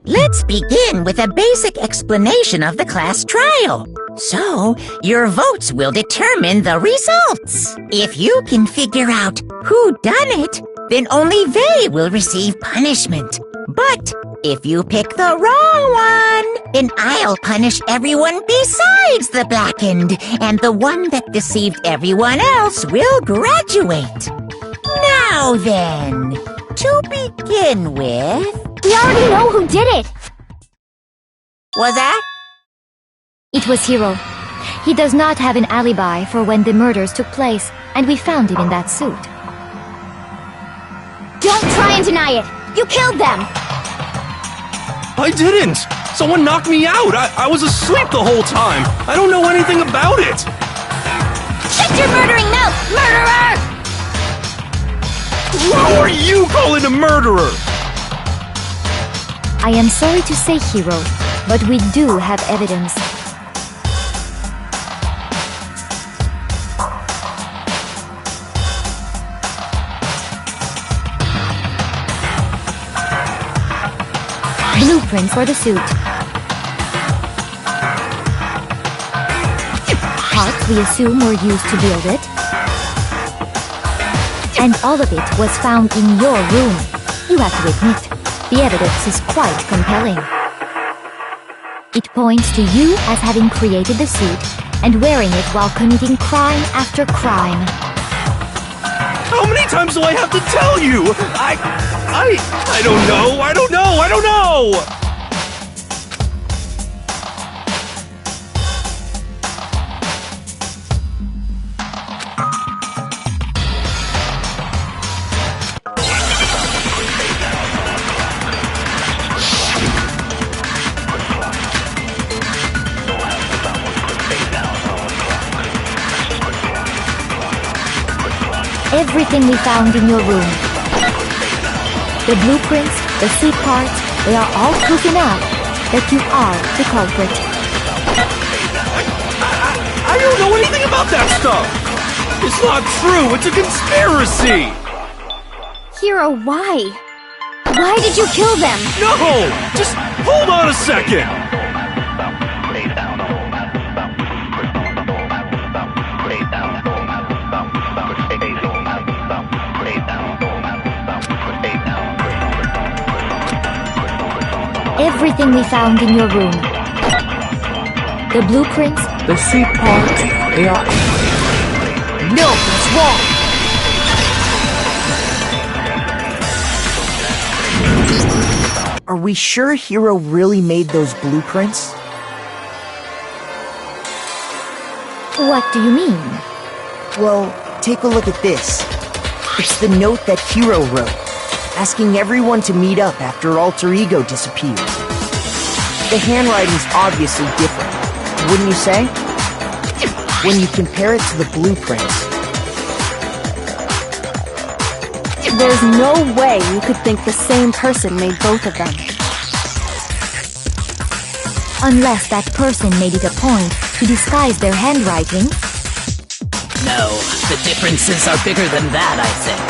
Let's begin with a basic explanation of the class trial. So, your votes will determine the results. If you can figure out who done it, then only they will receive punishment. But if you pick the wrong one, then I'll punish everyone besides the blackened, and the one that deceived everyone else will graduate. Now then, to begin with... We already know who did it! Was that? It was Hiro. He does not have an alibi for when the murders took place, and we found him in that suit. Don't try and deny it! You killed them! I didn't! Someone knocked me out! I was asleep the whole time! I don't know anything about it! Shut your murdering mouth, murderer! Who are you calling a murderer? I am sorry to say, Hiro, but we do have evidence. Blueprint for the suit. Parts we assume were used to build it. And all of it was found in your room. You have to admit, the evidence is quite compelling. It points to you as having created the suit and wearing it while committing crime after crime. How many times do I have to tell you? I don't know, I don't know! Everything we found in your room. The blueprints, the suit parts, they are all proof enough that you are the culprit. I don't know anything about that stuff! It's not true, it's a conspiracy! Hiro, why? Why did you kill them? No! Just hold on a second! Everything we found in your room. The blueprints, the suit parts, they are... No, that's wrong! Are we sure Hiro really made those blueprints? What do you mean? Well, take a look at this. It's the note that Hiro wrote, asking everyone to meet up after Alter Ego disappeared. The handwriting's obviously different, wouldn't you say? When you compare it to the blueprints. There's no way you could think the same person made both of them. Unless that person made it a point to disguise their handwriting. No, the differences are bigger than that, I think.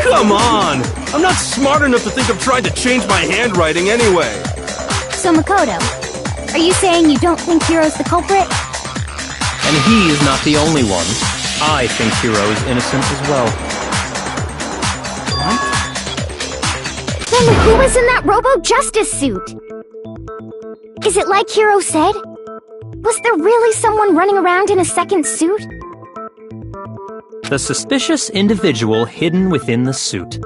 Come on! I'm not smart enough to think of trying to change my handwriting anyway. So Makoto, are you saying you don't think Hiro's the culprit? And he is not the only one. I think Hiro is innocent as well. Then who was in that Robo-Justice suit? Is it like Hiro said? Was there really someone running around in a second suit? The suspicious individual hidden within the suit.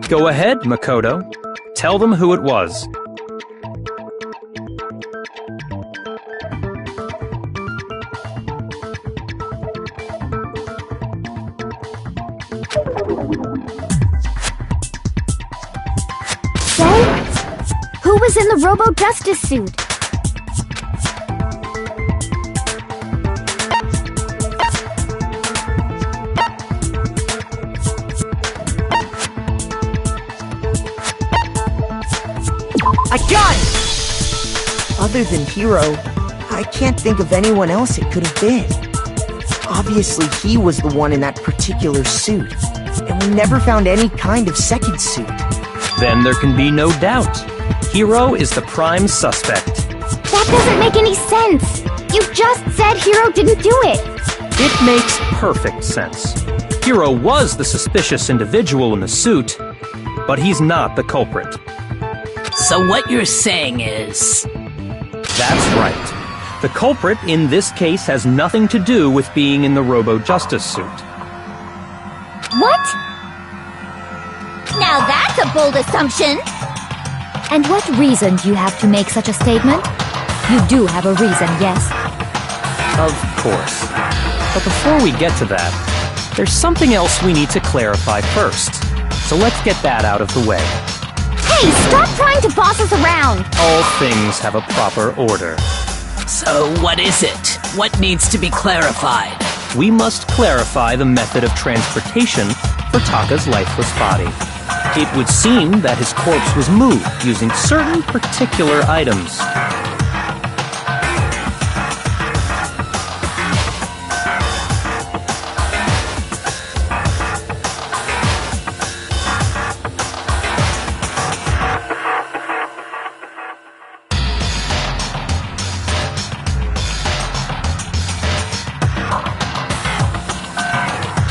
Go ahead, Makoto. Tell them who it was. So, who was in the Robo-Justice suit? I got it! Other than Hiro, I can't think of anyone else it could have been. Obviously, he was the one in that particular suit, and we never found any kind of second suit. Then there can be no doubt. Hiro is the prime suspect. That doesn't make any sense! You just said Hiro didn't do it! It makes perfect sense. Hiro was the suspicious individual in the suit, but he's not the culprit. So what you're saying is... That's right. The culprit in this case has nothing to do with being in the Robo-Justice suit. What? Now that's a bold assumption! And what reason do you have to make such a statement? You do have a reason, yes? Of course. But before we get to that, there's something else we need to clarify first. So let's get that out of the way. Hey, stop trying to boss us around! All things have a proper order. So what is it? What needs to be clarified? We must clarify the method of transportation for Taka's lifeless body. It would seem that his corpse was moved using certain particular items.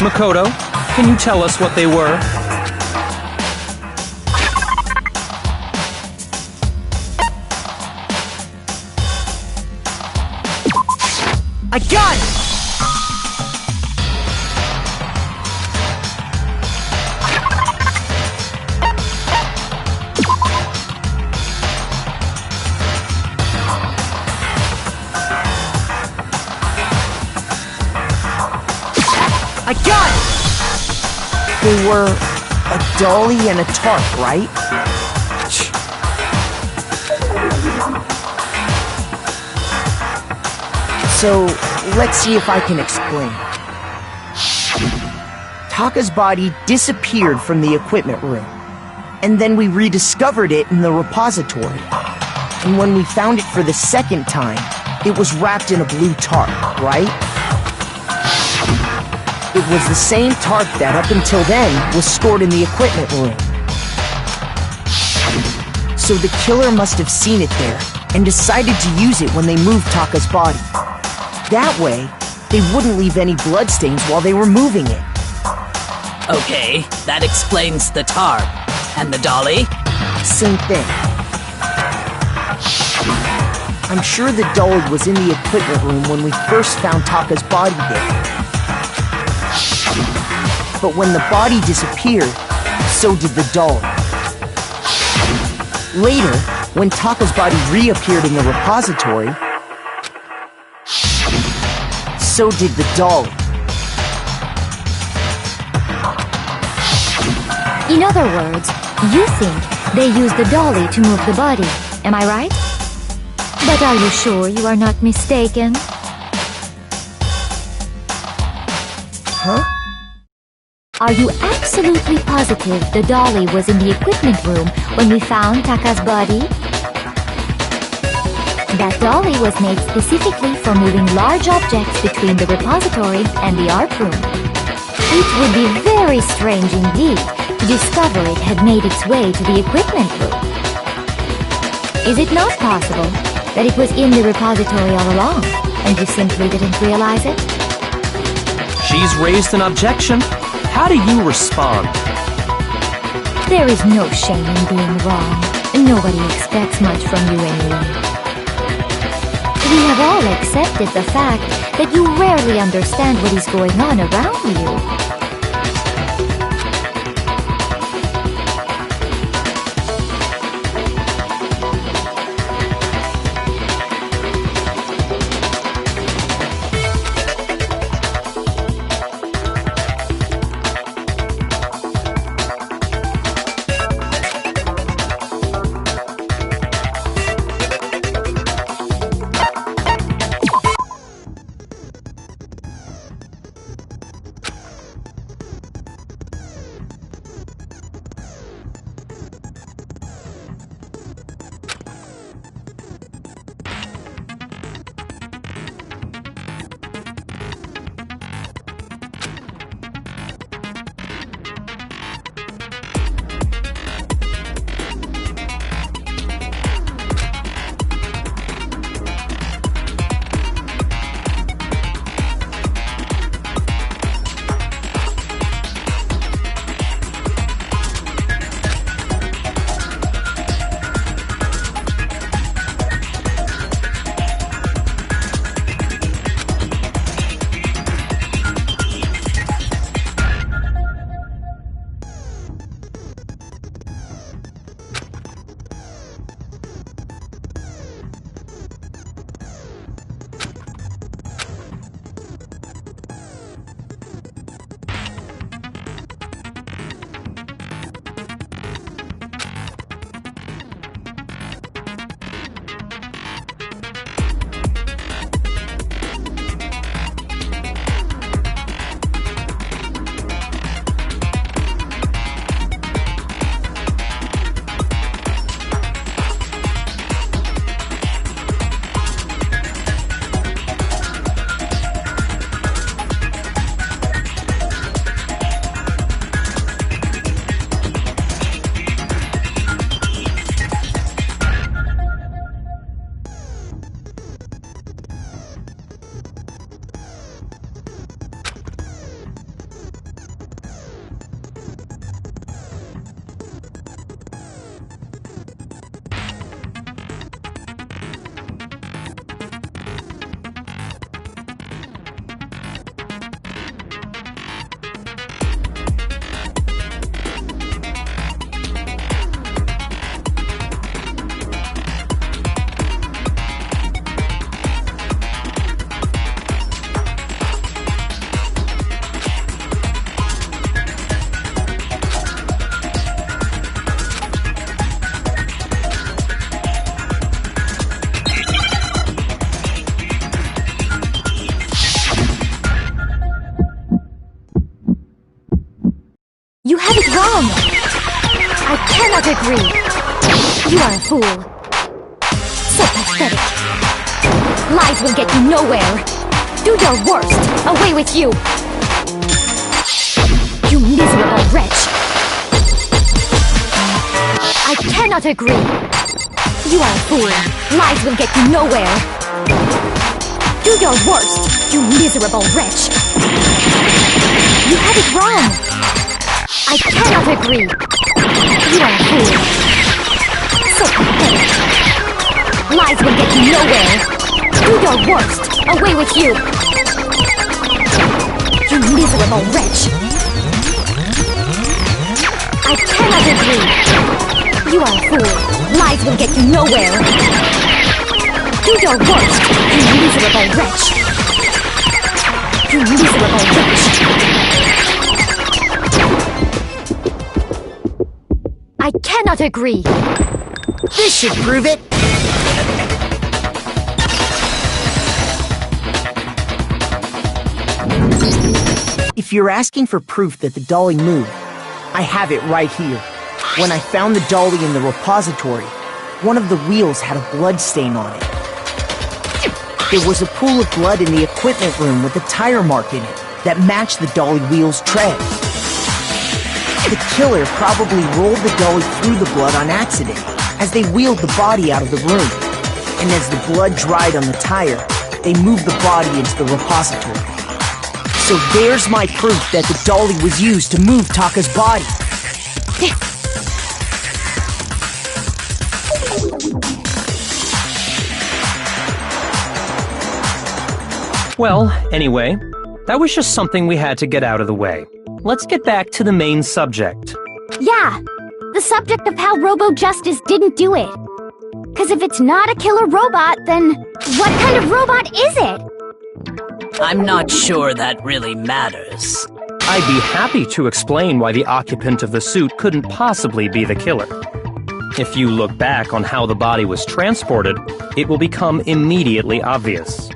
Makoto, can you tell us what they were? I got it! I got it! They were a dolly and a tarp, right? So, let's see if I can explain. Taka's body disappeared from the equipment room, and then we rediscovered it in the repository. And when we found it for the second time, it was wrapped in a blue tarp, right? It was the same tarp that, up until then, was stored in the equipment room. So the killer must have seen it there, and decided to use it when they moved Taka's body. That way, they wouldn't leave any bloodstains while they were moving it. Okay, that explains the tarp. And the dolly? Same thing. I'm sure the dolly was in the equipment room when we first found Taka's body there. But when the body disappeared, so did the dolly. Later, when Taka's body reappeared in the repository, so did the dolly. In other words, you think they used the dolly to move the body, am I right? But are you sure you are not mistaken? Huh? Are you absolutely positive the dolly was in the equipment room when we found Taka's body? That dolly was made specifically for moving large objects between the repository and the art room. It would be very strange indeed to discover it had made its way to the equipment room. Is it not possible that it was in the repository all along, and you simply didn't realize it? She's raised an objection. How do you respond? There is no shame in being wrong. Nobody expects much from you anyway. We have all accepted the fact that you rarely understand what is going on around you. I cannot agree. You are a fool. So pathetic. Lies will get you nowhere. Do your worst. Away with you. You miserable wretch. I cannot agree. You are a fool. Lies will get you nowhere. Do your worst, you miserable wretch. You have it wrong. I cannot agree. You are a fool. So pathetic. Lies will get you nowhere. Do your worst. Away with you. You miserable wretch. I cannot agree. You are a fool. Lies will get you nowhere. Do your worst, you miserable wretch. You miserable wretch. I cannot agree. This should prove it. If you're asking for proof that the dolly moved, I have it right here. When I found the dolly in the repository, one of the wheels had a blood stain on it. There was a pool of blood in the equipment room with a tire mark in it that matched the dolly wheel's tread. The killer probably rolled the dolly through the blood on accident as they wheeled the body out of the room. And as the blood dried on the tire, they moved the body into the repository. So there's my proof that the dolly was used to move Taka's body. Well, anyway, that was just something we had to get out of the way. Let's get back to the main subject. Yeah, the subject of how Robo-Justice didn't do it. Because if it's not a killer robot, then what kind of robot is it? I'm not sure that really matters. I'd be happy to explain why the occupant of the suit couldn't possibly be the killer. If you look back on how the body was transported, it will become immediately obvious.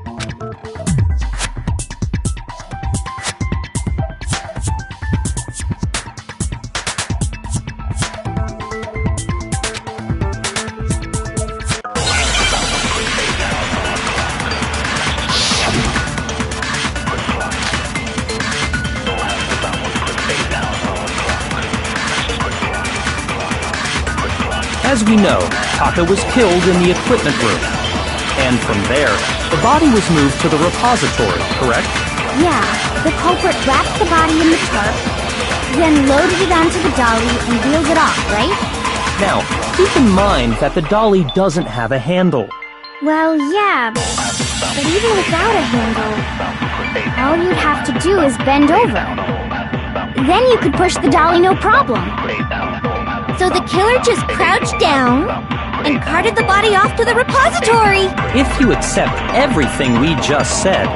As we know, Taka was killed in the equipment room. And from there, the body was moved to the repository, correct? Yeah, the culprit wrapped the body in the tarp, then loaded it onto the dolly and wheeled it off, right? Now, keep in mind that the dolly doesn't have a handle. Well, yeah, but even without a handle, all you'd have to do is bend over. Then you could push the dolly no problem. So the killer just crouched down and carted the body off to the repository. If you accept everything we just said,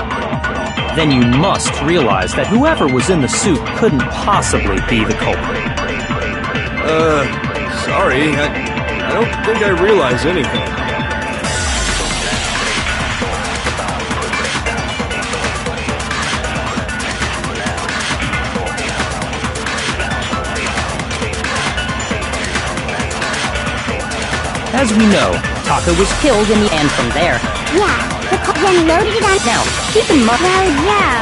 then you must realize that whoever was in the suit couldn't possibly be the culprit. Sorry, I don't think I realize anything. As we know, Taka was killed in the end from there. Yeah, then loaded it on. Now, keep in mind. Well, yeah,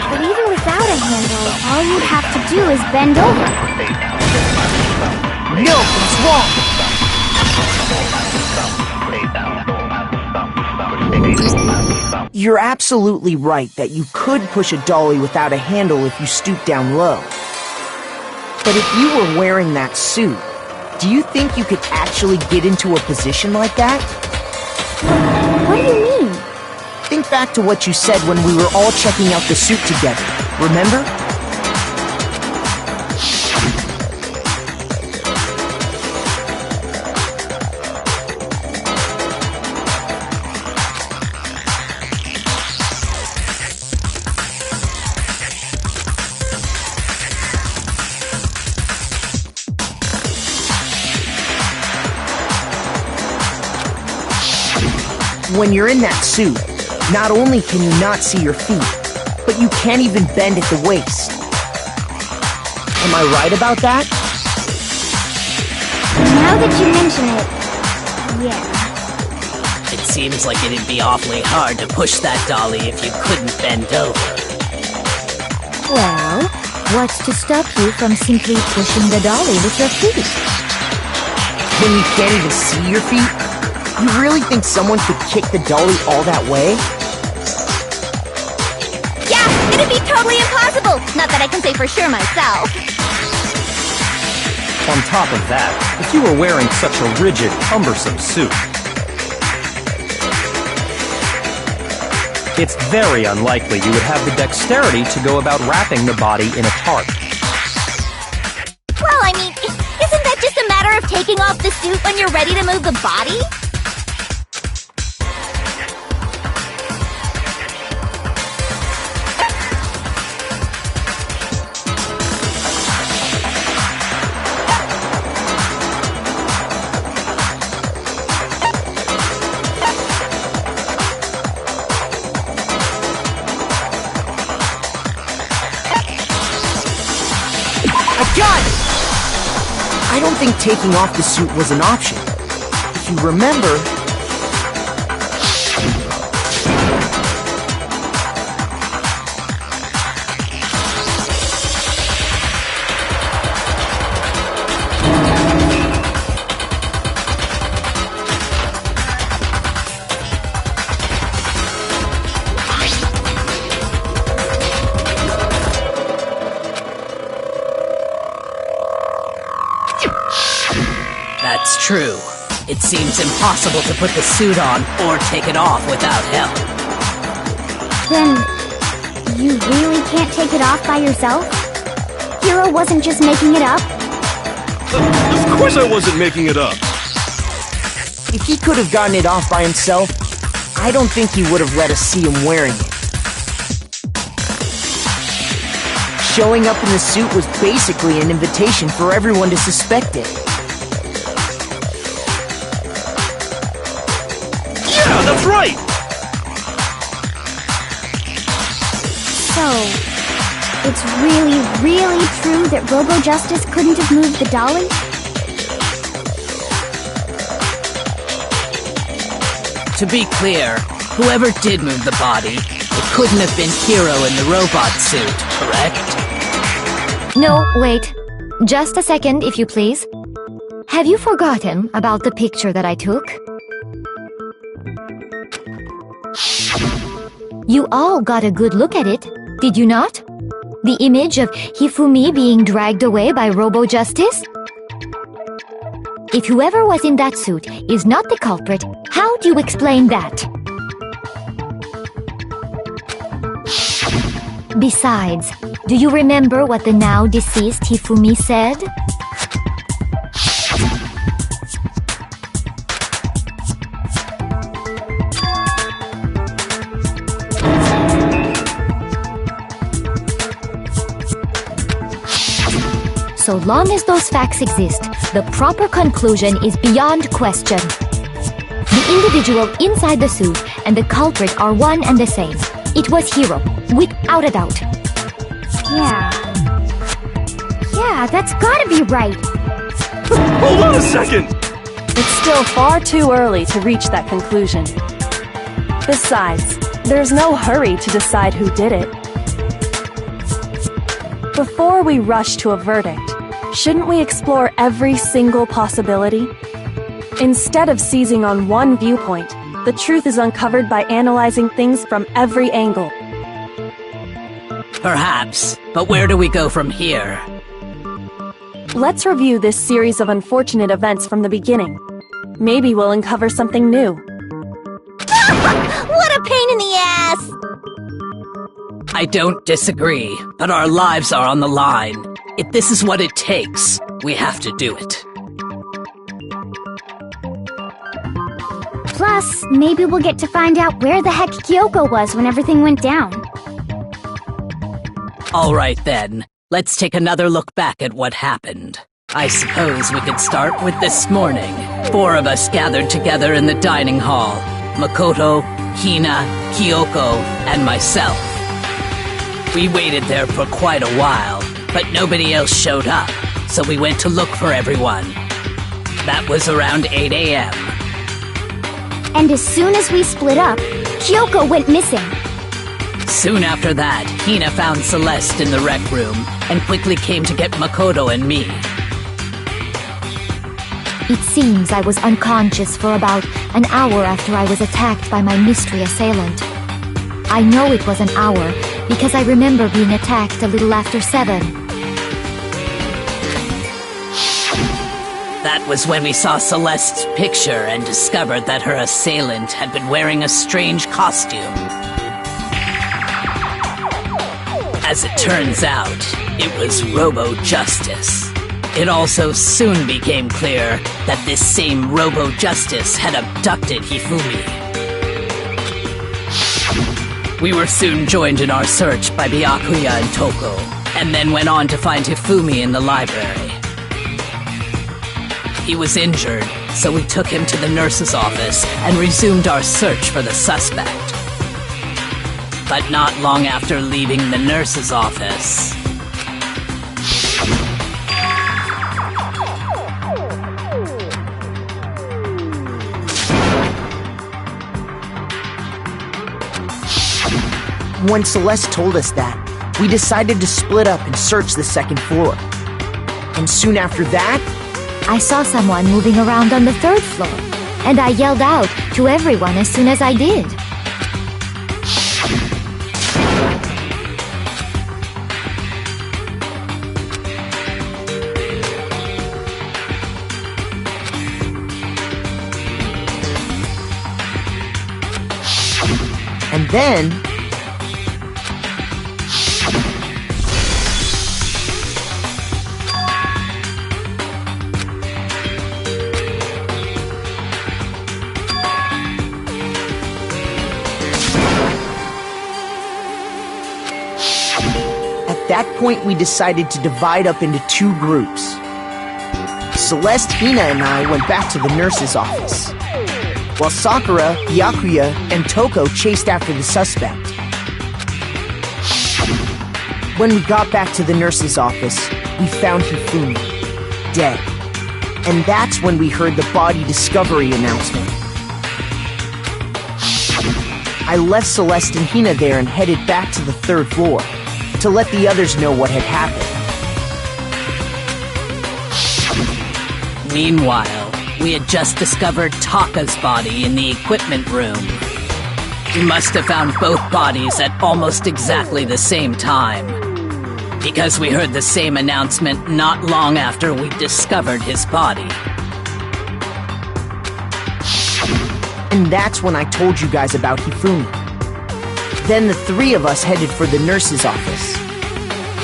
but even without a handle, all you'd have to do is bend over. No, it's wrong! You're absolutely right that you could push a dolly without a handle if you stoop down low. But if you were wearing that suit, do you think you could actually get into a position like that? What do you mean? Think back to what you said when we were all checking out the suit together, remember? When you're in that suit, not only can you not see your feet, but you can't even bend at the waist. Am I right about that? Now that you mention it, yeah. It seems like it'd be awfully hard to push that dolly if you couldn't bend over. Well, what's to stop you from simply pushing the dolly with your feet? When you can't even see your feet? You really think someone could kick the dolly all that way? Yeah, it'd be totally impossible. Not that I can say for sure myself. On top of that, if you were wearing such a rigid, cumbersome suit, it's very unlikely you would have the dexterity to go about wrapping the body in a tarp. Well, I mean, isn't that just a matter of taking off the suit when you're ready to move the body? I don't think taking off the suit was an option. If you remember... true. It seems impossible to put the suit on or take it off without help. Then, you really can't take it off by yourself? Hiro wasn't just making it up? Of course I wasn't making it up. If he could have gotten it off by himself, I don't think he would have let us see him wearing it. Showing up in the suit was basically an invitation for everyone to suspect it. Yeah, that's right! So, it's really, really true that Robo-Justice couldn't have moved the dolly? To be clear, whoever did move the body, it couldn't have been Hiro in the robot suit, correct? No, wait. Just a second, if you please. Have you forgotten about the picture that I took? You all got a good look at it, did you not? The image of Hifumi being dragged away by Robo-Justice? If whoever was in that suit is not the culprit, how do you explain that? Besides, do you remember what the now deceased Hifumi said? So long as those facts exist, the proper conclusion is beyond question. The individual inside the suit and the culprit are one and the same. It was Hiro, without a doubt. Yeah, that's gotta be right. Hold on a second! It's still far too early to reach that conclusion. Besides, there's no hurry to decide who did it. Before we rush to a verdict, shouldn't we explore every single possibility? Instead of seizing on one viewpoint, the truth is uncovered by analyzing things from every angle. Perhaps, but where do we go from here? Let's review this series of unfortunate events from the beginning. Maybe we'll uncover something new. What a pain in the ass! I don't disagree, but our lives are on the line. If this is what it takes, we have to do it. Plus, maybe we'll get to find out where the heck Kyoko was when everything went down. All right then, let's take another look back at what happened. I suppose we could start with this morning. 4 of us gathered together in the dining hall. Makoto, Hina, Kyoko, and myself. We waited there for quite a while, but nobody else showed up, so we went to look for everyone. That was around 8 a.m. And as soon as we split up, Kyoko went missing. Soon after that, Hina found Celeste in the rec room and quickly came to get Makoto and me. It seems I was unconscious for about an hour after I was attacked by my mystery assailant. I know it was an hour because I remember being attacked a little after 7. That was when we saw Celeste's picture and discovered that her assailant had been wearing a strange costume. As it turns out, it was Robo-Justice. It also soon became clear that this same Robo-Justice had abducted Hifumi. We were soon joined in our search by Byakuya and Toko, and then went on to find Hifumi in the library. He was injured, so we took him to the nurse's office and resumed our search for the suspect. But not long after leaving the nurse's office... When Celeste told us that, we decided to split up and search the second floor. And soon after that, I saw someone moving around on the 3rd floor, and I yelled out to everyone as soon as I did. then... At that point, we decided to divide up into two groups. Celeste, Hina, and I went back to the nurse's office, while Sakura, Byakuya, and Toko chased after the suspect. When we got back to the nurse's office, we found Hifumi, dead. And that's when we heard the body discovery announcement. I left Celeste and Hina there and headed back to the third floor to let the others know what had happened. Meanwhile, we had just discovered Taka's body in the equipment room. We must have found both bodies at almost exactly the same time, because we heard the same announcement not long after we discovered his body. And that's when I told you guys about Hifumi. Then the three of us headed for the nurse's office.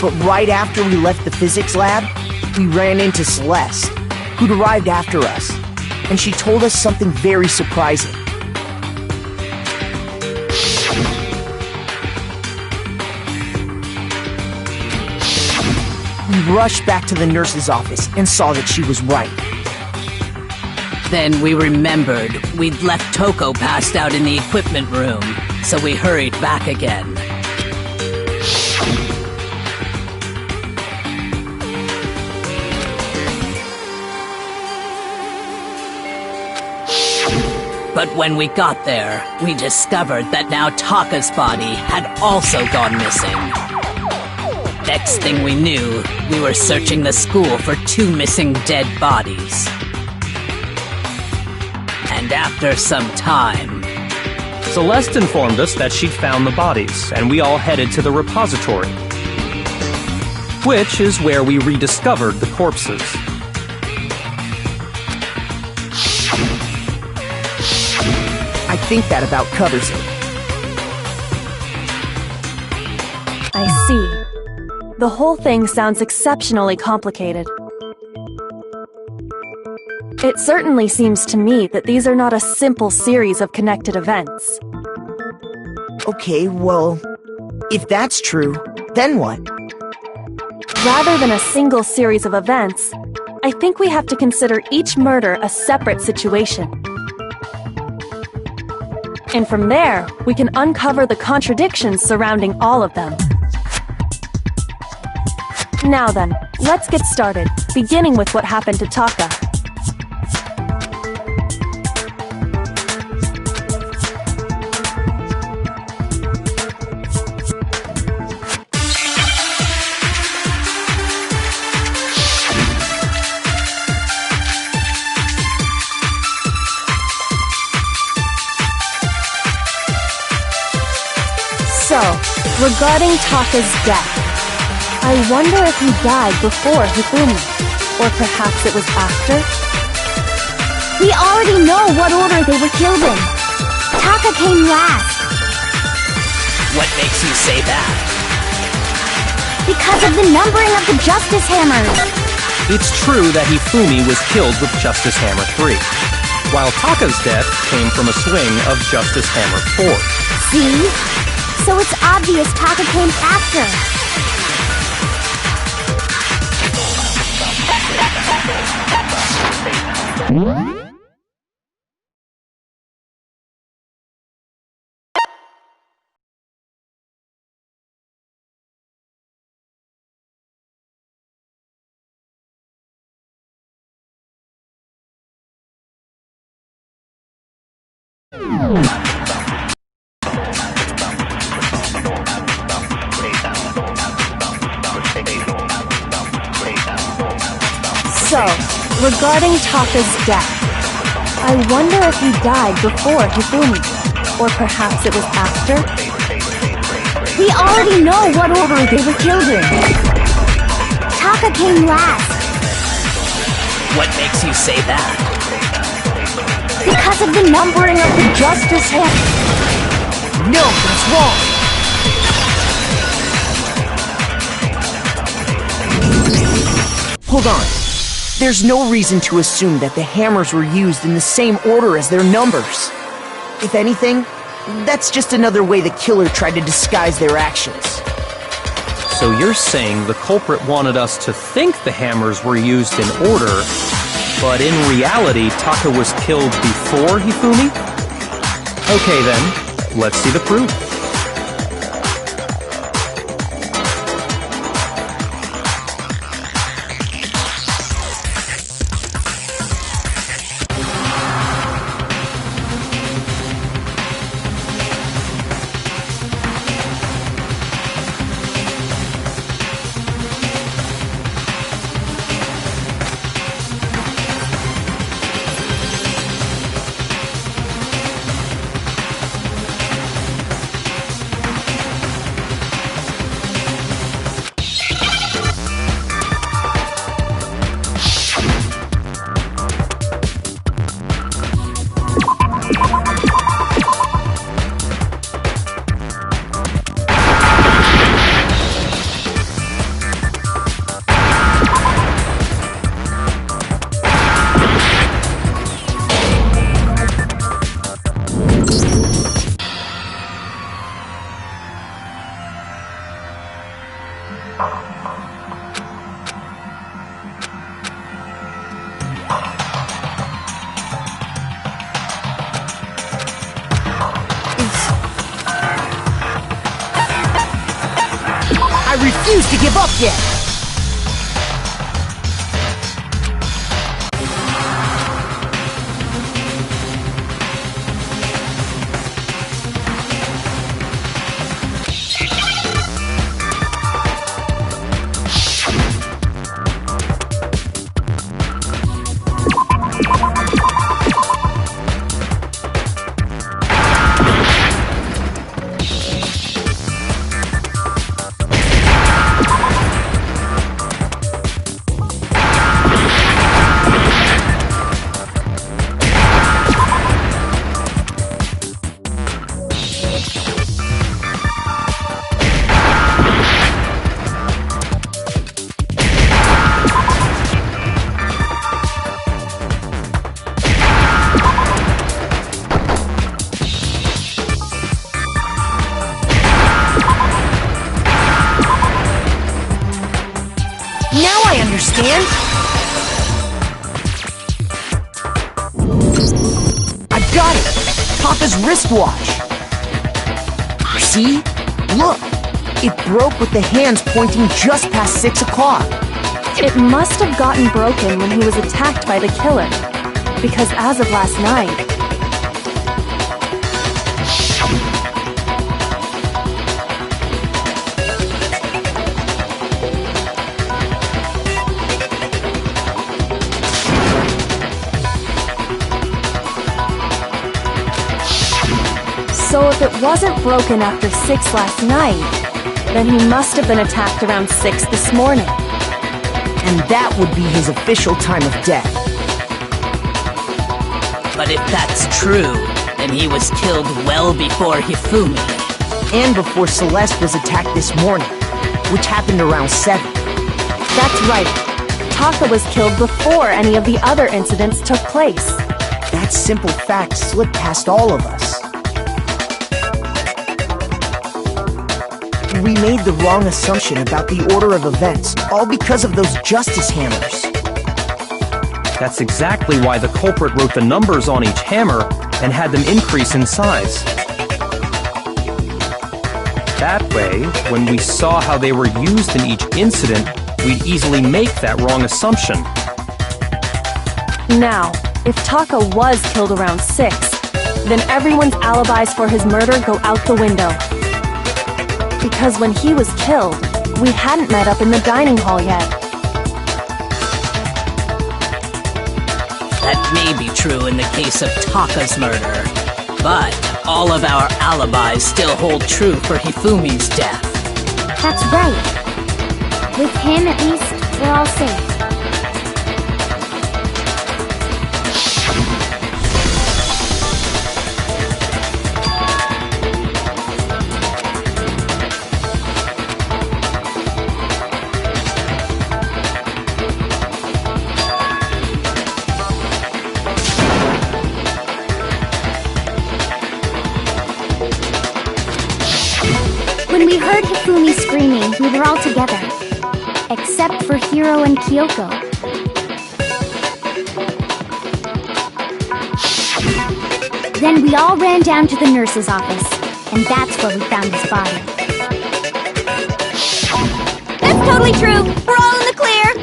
But right after we left the physics lab, we ran into Celeste, who'd arrived after us, and she told us something very surprising. We rushed back to the nurse's office and saw that she was right. Then we remembered we'd left Toko passed out in the equipment room, so we hurried back again. But when we got there, we discovered that now Taka's body had also gone missing. Next thing we knew, we were searching the school for 2 missing dead bodies. And after some time... Celeste informed us that she'd found the bodies, and we all headed to the repository, which is where we rediscovered the corpses. I think that about covers it. I see. The whole thing sounds exceptionally complicated. It certainly seems to me that these are not a simple series of connected events. Okay, well, if that's true, then what? Rather than a single series of events, I think we have to consider each murder a separate situation. And from there, we can uncover the contradictions surrounding all of them. Now then, let's get started, beginning with what happened to Taka. So, regarding Taka's death, I wonder if he died before Hifumi, or perhaps it was after? We already know what order they were killed in. Taka came last. What makes you say that? Because of the numbering of the Justice Hammers. It's true that Hifumi was killed with Justice Hammer 3, while Taka's death came from a swing of Justice Hammer 4. See? So it's obvious Taka came after. So, regarding Taka's death, I wonder if he died before Hifumi, or perhaps it was after? We already know what order they were killed in. Taka came last. What makes you say that? Because of the numbering of the Justice Hammers. No, that's wrong! Hold on. There's no reason to assume that the hammers were used in the same order as their numbers. If anything, that's just another way the killer tried to disguise their actions. So you're saying the culprit wanted us to think the hammers were used in order, but in reality, Taka was killed before Hifumi? Okay then, let's see the proof. I refuse to give up yet! Now I understand! I've got it! Papa's wristwatch! See? Look! It broke with the hands pointing just past 6 o'clock. It must have gotten broken when he was attacked by the killer. Because as of last night, so if it wasn't broken after 6 last night, then he must have been attacked around 6 this morning. And that would be his official time of death. But if that's true, then he was killed well before Hifumi. And before Celeste was attacked this morning, which happened around 7. That's right. Taka was killed before any of the other incidents took place. That simple fact slipped past all of us. We made the wrong assumption about the order of events, all because of those justice hammers. That's exactly why the culprit wrote the numbers on each hammer and had them increase in size. That way, when we saw how they were used in each incident, we'd easily make that wrong assumption. Now, if Taka was killed around 6, then everyone's alibis for his murder go out the window. Because when he was killed, we hadn't met up in the dining hall yet. That may be true in the case of Taka's murder, but all of our alibis still hold true for Hifumi's death. That's right. With him, at least, we're all safe. we were all together. Except for Hiro and Kyoko. Then we all ran down to the nurse's office, and that's where we found his body. That's totally true. We're all in the clear.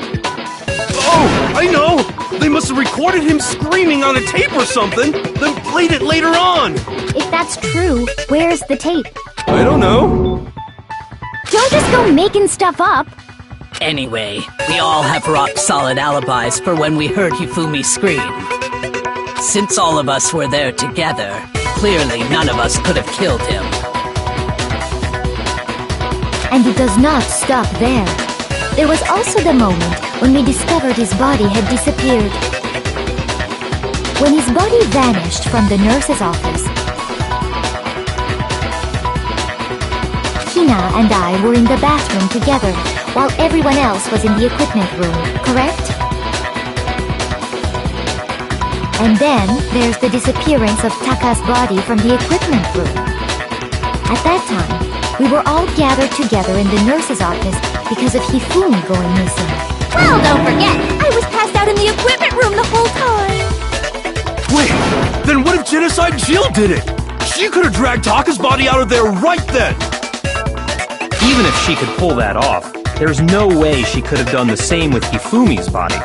Oh, I know! They must have recorded him screaming on a tape or something, then played it later on! If that's true, where's the tape? I don't know. Don't just go making stuff up. Anyway, we all have rock-solid alibis for when we heard Hifumi scream. Since all of us were there together, clearly none of us could have killed him. And it does not stop there. There was also the moment when we discovered his body had disappeared. When his body vanished from the nurse's office, Hina and I were in the bathroom together, while everyone else was in the equipment room, correct? And then there's the disappearance of Taka's body from the equipment room. At that time, we were all gathered together in the nurse's office because of Hifumi going missing. Well, don't forget, I was passed out in the equipment room the whole time. Wait, then what if Genocide Jill did it? She could have dragged Taka's body out of there right then! Even if she could pull that off, there's no way she could have done the same with Hifumi's body.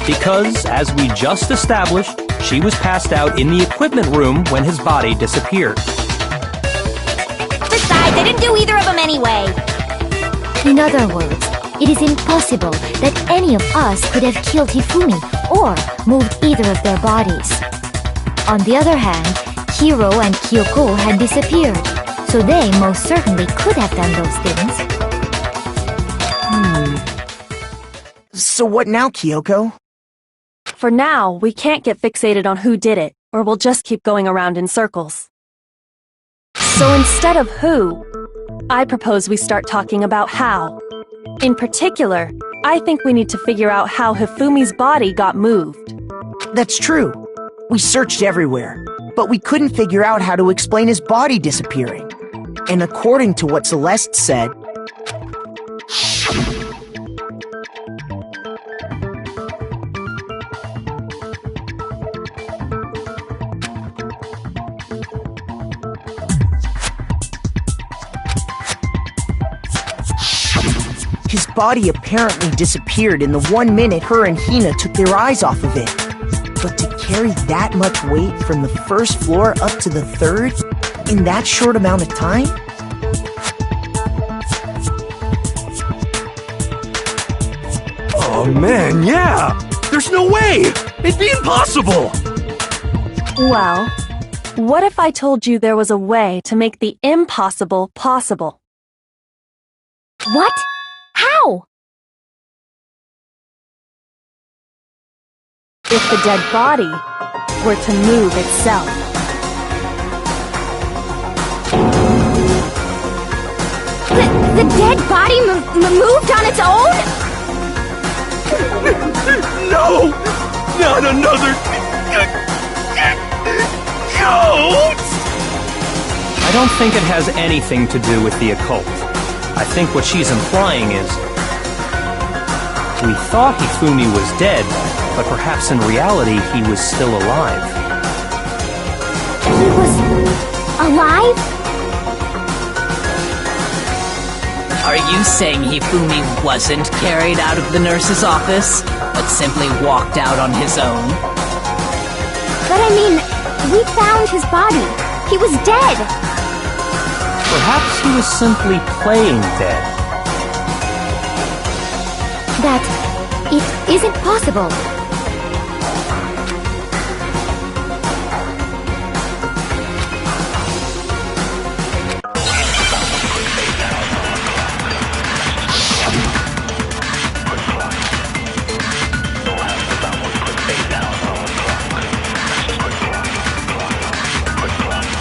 Because, as we just established, she was passed out in the equipment room when his body disappeared. Besides, I didn't do either of them anyway. In other words, it is impossible that any of us could have killed Hifumi or moved either of their bodies. On the other hand, Hiro and Kyoko had disappeared, so they most certainly could have done those things. So what now, Kyoko? For now, we can't get fixated on who did it, or we'll just keep going around in circles. So instead of who, I propose we start talking about how. In particular, I think we need to figure out how Hifumi's body got moved. That's true. We searched everywhere, but we couldn't figure out how to explain his body disappearing. And according to what Celeste said, his body apparently disappeared in the 1 minute her and Hina took their eyes off of it. But to carry that much weight from the first floor up to the third in that short amount of time? Oh man, yeah! There's no way! It'd be impossible! Well, what if I told you there was a way to make the impossible possible? What? How? If the dead body were to move itself. The dead body moved on its own? No! Not another... goat! I don't think it has anything to do with the occult. I think what she's implying is... we thought Hifumi was dead, but perhaps in reality he was still alive. He was alive? Are you saying Hifumi wasn't carried out of the nurse's office, but simply walked out on his own? But I mean, we found his body. He was dead. Perhaps he was simply playing dead. That it isn't possible.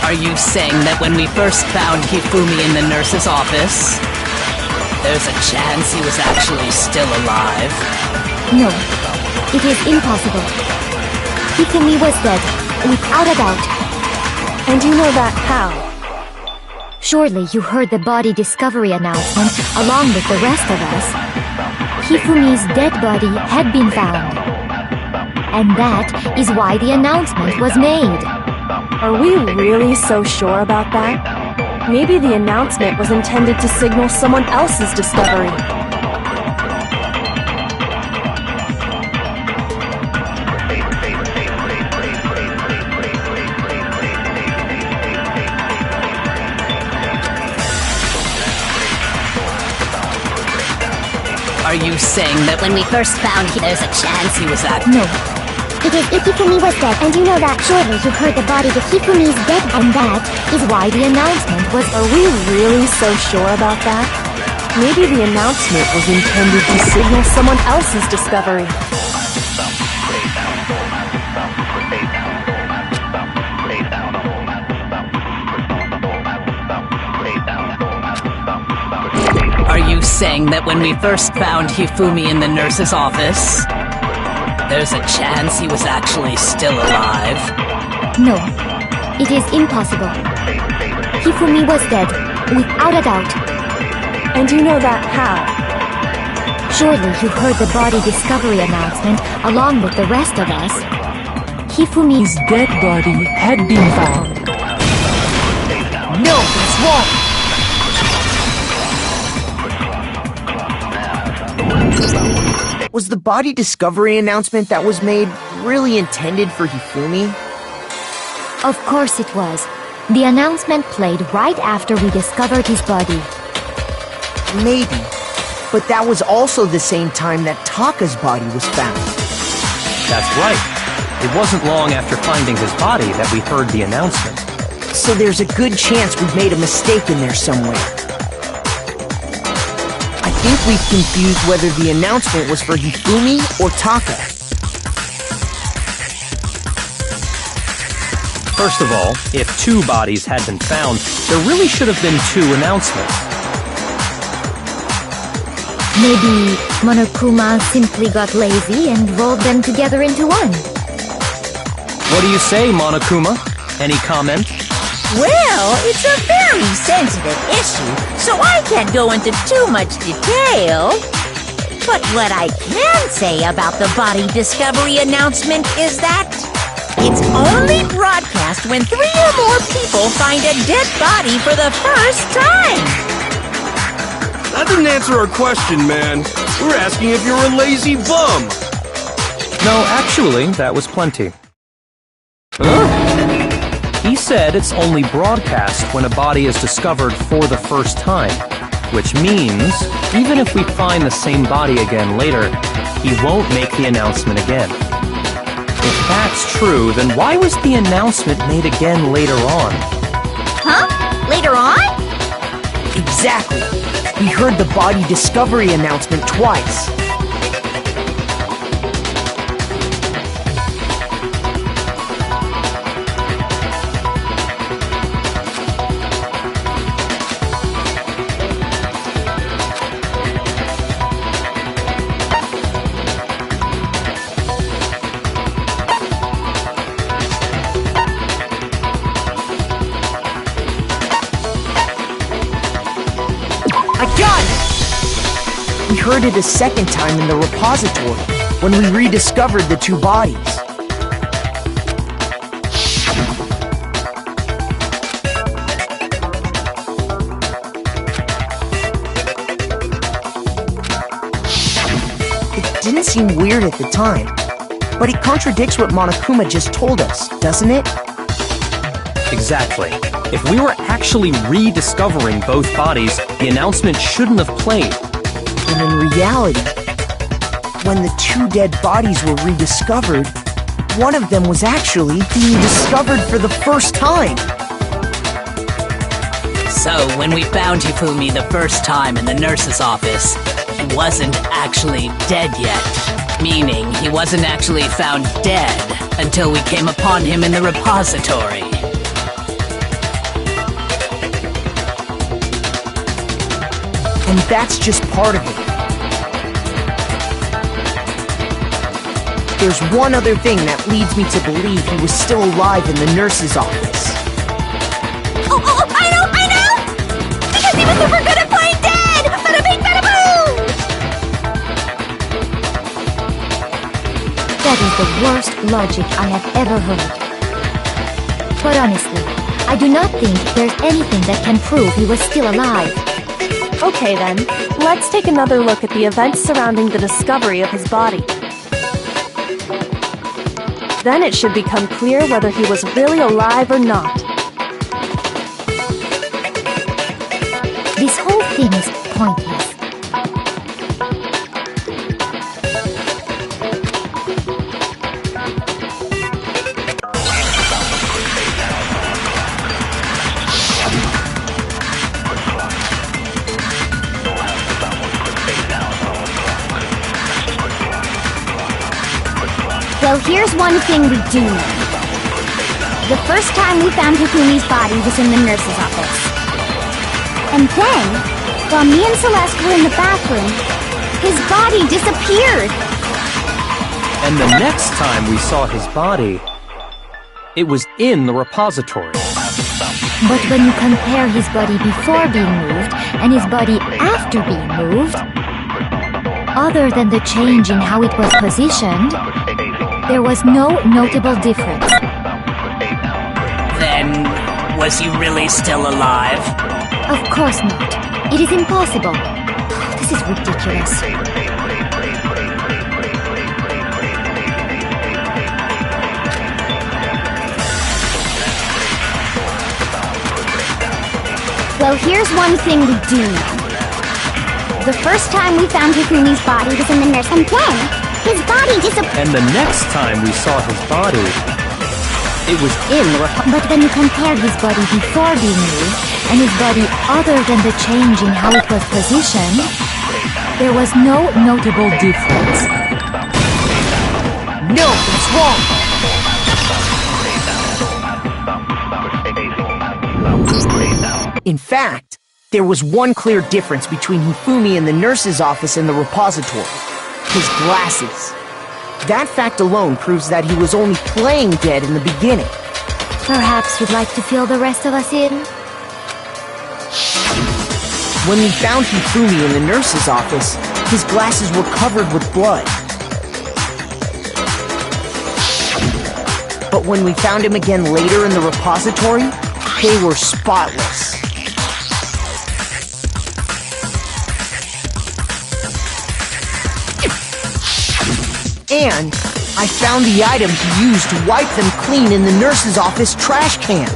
Are you saying that when we first found Hifumi in the nurse's office, there's a chance he was actually still alive? No, it is impossible. Hifumi was dead, without a doubt. And you know that how? Surely you heard the body discovery announcement along with the rest of us. Hifumi's dead body had been found. And that is why the announcement was made. Are we really so sure about that? Maybe the announcement was intended to signal someone else's discovery. Are you saying that when we first found him, there's a chance he was that? No. It is if Hifumi was dead, and you know that. Surely you heard the body that Hifumi's dead, and that Is why the announcement was. Are we really so sure about that? Maybe the announcement was intended to signal someone else's discovery. Are you saying that when we first found Hifumi in the nurse's office, there's a chance he was actually still alive? No. It is impossible. Hifumi was dead, without a doubt. And you know that how? Surely you heard the body discovery announcement along with the rest of us. Hifumi's dead body had been found. No, that's wrong! Was the body discovery announcement that was made really intended for Hifumi? Of course it was. The announcement played right after we discovered his body. Maybe. But that was also the same time that Taka's body was found. That's right. It wasn't long after finding his body that we heard the announcement. So there's a good chance we've made a mistake in there somewhere. I think we've confused whether the announcement was for Hifumi or Taka. First of all, if 2 bodies had been found, there really should have been 2 announcements. Maybe Monokuma simply got lazy and rolled them together into one. What do you say, Monokuma? Any comment? Well, it's a very sensitive issue, so I can't go into too much detail. But what I can say about the body discovery announcement is that it's only broadcast when 3 or more people find a dead body for the first time. That didn't answer our question, man. We're asking if you're a lazy bum. No, actually, that was plenty. He said it's only broadcast when a body is discovered for the first time, which means even if we find the same body again later, he won't make the announcement again. If that's true, then why was the announcement made again later on? Huh? Later on? Exactly. We heard the body discovery announcement twice. We heard it a second time in the repository, when we rediscovered the 2 bodies. It didn't seem weird at the time, but it contradicts what Monokuma just told us, doesn't it? Exactly. If we were actually rediscovering both bodies, the announcement shouldn't have played. And in reality, when the 2 dead bodies were rediscovered, one of them was actually being discovered for the first time. So, when we found Hifumi the first time in the nurse's office, he wasn't actually dead yet. Meaning, he wasn't actually found dead until we came upon him in the repository. And that's just part of it. There's one other thing that leads me to believe he was still alive in the nurse's office. Oh, I know! That is the worst logic I have ever heard. But honestly, I do not think there's anything that can prove he was still alive. Okay then, let's take another look at the events surrounding the discovery of his body. Then it should become clear whether he was really alive or not. This whole thing is pointless. Well, here's one thing we do know. The first time we found Hifumi's body was in the nurse's office. And then, while me and Celeste were in the bathroom, his body disappeared. And the next time we saw his body, it was in the repository. But when you compare his body before being moved and his body after being moved, other than the change in how it was positioned, there was no notable difference. Then, was he really still alive? Of course not. It is impossible. This is ridiculous. Well, here's one thing we do know. The first time we found Hifumi's body was in the nurse, and then his body disappeared. And the next time we saw his body, it was in the But when you compare his body before being moved and his body other than the change in how it was positioned, there was no notable difference. No, it's wrong! In fact, there was one clear difference between Hifumi in the nurse's office and the repository. His glasses. That fact alone proves that he was only playing dead in the beginning. Perhaps you'd like to fill the rest of us in? When we found Hifumi in the nurse's office, his glasses were covered with blood. But when we found him again later in the repository, they were spotless. And I found the item he used to wipe them clean in the nurse's office trash can.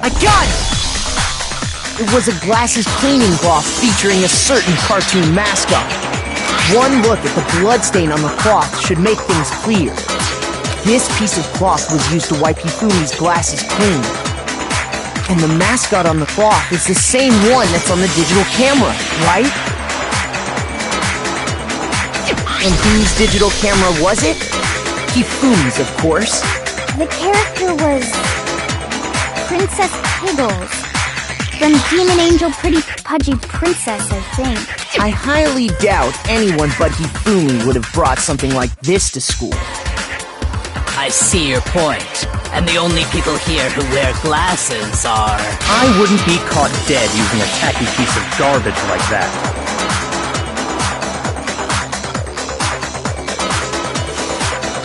I got it! It was a glasses cleaning cloth featuring a certain cartoon mascot. One look at the bloodstain on the cloth should make things clear. This piece of cloth was used to wipe Hifumi's glasses clean. And the mascot on the cloth is the same one that's on the digital camera, right? And whose digital camera was it? Hifumi's, of course. The character was Princess Piggles. From Demon Angel Pretty Pudgy Princess, I think. I highly doubt anyone but Hifumi would have brought something like this to school. I see your point. And the only people here who wear glasses are... I wouldn't be caught dead using a tacky piece of garbage like that.